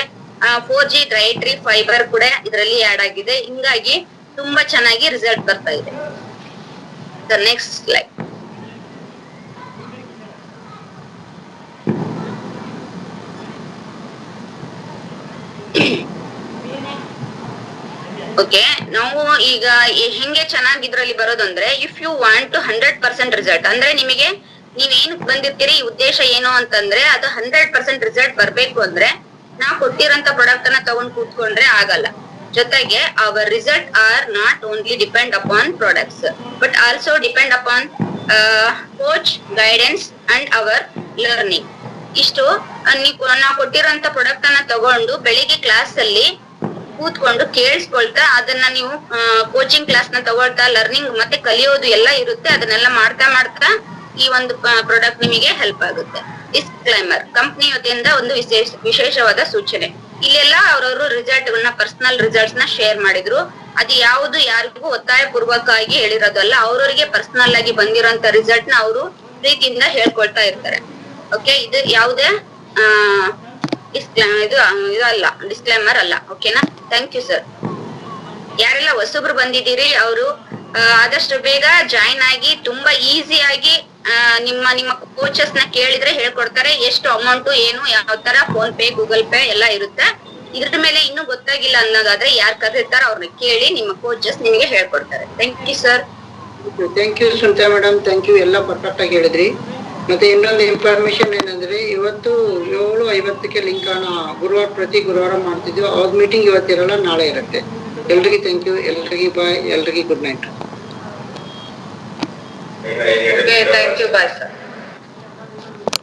[SPEAKER 7] 4G ಡಯಟರಿ ಫೈಬರ್ ಕೂಡ ಇದರಲ್ಲಿ ಆಡ್ ಆಗಿದೆ. ಹಿಂಗಾಗಿ ತುಂಬಾ ಚೆನ್ನಾಗಿ ರಿಸಲ್ಟ್ ಬರ್ತಾ ಇದೆ. Next slide. ಓಕೆ, ನಾವು ಈಗ ಹೆಂಗೆ ಚೆನ್ನಾಗಿ ಇದ್ರಲ್ಲಿ ಬರೋದಂದ್ರೆ if you want to 100% result ಅಂದ್ರೆ ನಿಮಗೆ ನೀವೇನು ಬಂದಿರ್ತೀರಿ ಈ ಉದ್ದೇಶ ಏನು ಅಂತಂದ್ರೆ ಅದು 100% ರಿಸಲ್ಟ್ ಬರ್ಬೇಕು ಅಂದ್ರೆ ನಾವು ಕೊಟ್ಟಿರೋಂತ ಪ್ರಾಡಕ್ಟ್ ಅನ್ನ ತಗೊಂಡ್ ಕೂತ್ಕೊಂಡ್ರೆ ಆಗಲ್ಲ. ಜೊತೆಗೆ our result are not only depend upon products but also depend upon coach guidance and our learning. ಇಷ್ಟು ನಾವು ಕೊಟ್ಟಿರೋಂತ ಪ್ರಾಡಕ್ಟ್ ಅನ್ನ ತಗೊಂಡು ಬೆಳಿಗ್ಗೆ ಕ್ಲಾಸ್ ಅಲ್ಲಿ ಕೂತ್ಕೊಂಡು ಕೇಳಿಸ್ಕೊಳ್ತಾ ಅದನ್ನ ನೀವು ಕೋಚಿಂಗ್ ಕ್ಲಾಸ್ ನ ತಗೊಳ್ತಾ ಲರ್ನಿಂಗ್ ಮತ್ತೆ ಕಲಿಯೋದು ಎಲ್ಲ ಇರುತ್ತೆ. ಅದನ್ನೆಲ್ಲ ಮಾಡ್ತಾ ಮಾಡ್ತಾ ಈ ಒಂದು ಪ್ರಾಡಕ್ಟ್ ನಿಮಗೆ ಹೆಲ್ಪ್ ಆಗುತ್ತೆ. ಡಿಸ್ಕ್ಲೈಮರ್, ಕಂಪನಿ ವತಿಯಿಂದ ಒಂದು ವಿಶೇಷವಾದ ಸೂಚನೆ. ಇಲ್ಲೆಲ್ಲ ಅವ್ರವ್ರು ರಿಸಲ್ಟ್ ಗಳನ್ನ ಪರ್ಸನಲ್ ರಿಸಲ್ಟ್ಸ್ ನ ಶೇರ್ ಮಾಡಿದ್ರು. ಅದು ಯಾವುದು ಯಾರಿಗೂ ಒತ್ತಾಯ ಪೂರ್ವಕವಾಗಿ ಹೇಳಿರೋದಲ್ಲ, ಅವ್ರವ್ರಿಗೆ ಪರ್ಸನಲ್ ಆಗಿ ಬಂದಿರೋಂತ ರಿಸಲ್ಟ್ ನ ಅವರು ಪ್ರೀತಿಯಿಂದ ಹೇಳ್ಕೊಳ್ತಾ ಇರ್ತಾರೆ. ಓಕೆ, ಇದು ಯಾವುದೇ ಇದು ಅಲ್ಲ, ಡಿಸ್ಕ್ಲೈಮರ್ ಅಲ್ಲ. ಓಕೆನಾ? Thank you sir. ಯಾರೆಲ್ಲ ಹೊಸಬ್ರು ಬಂದಿದ್ದೀರಿ ಅವರು ಆದಷ್ಟು ಬೇಗ ಜಾಯಿನ್ ಆಗಿ ತುಂಬಾ ಈಸಿಯಾಗಿ ನಿಮ್ಮ ಕೋಚಸ್ ನ ಕೇಳಿದ್ರೆ ಹೇಳ್ಕೊಡ್ತಾರೆ. ಎಷ್ಟು ಅಮೌಂಟ್ ಏನು ಯಾವ ತರ ಫೋನ್ ಪೇ ಗೂಗಲ್ ಪೇ ಎಲ್ಲ ಇರುತ್ತೆ. ಇದ್ರ ಮೇಲೆ ಇನ್ನೂ ಗೊತ್ತಾಗಿಲ್ಲ ಅನ್ನೋದಾದ್ರೆ ಯಾರು ಕರೀತಾರ ಅವ್ರನ್ನ ಕೇಳಿ ನಿಮ್ಮ ಕೋಚಸ್ ನಿಮಗೆ ಹೇಳ್ಕೊಡ್ತಾರೆ. Thank you sir.
[SPEAKER 2] Thank you Sunita madam, thank you. ಎಲ್ಲ ಪರ್ಫೆಕ್ಟ್ ಆಗಿ ಹೇಳಿದ್ರಿ. ಮತ್ತೆ ಇನ್ನೊಂದು ಇನ್ಫಾರ್ಮೇಶನ್ ಏನಂದ್ರೆ ಇವತ್ತು 7:50ಕ್ಕೆ ಲಿಂಕ್ ಪ್ರತಿ ಗುರುವಾರ ಮಾಡ್ತಿದ್ವಿ. ಅವ್ರ ಮೀಟಿಂಗ್ ಇವತ್ತಿರಲ್ಲ, ನಾಳೆ ಇರುತ್ತೆ. ಎಲ್ರಿಗೂ ಥ್ಯಾಂಕ್ ಯು, ಎಲ್ರಿಗೂ ಬಾಯ್, ಎಲ್ರಿಗೂ good night.
[SPEAKER 3] Thank you, bye sir.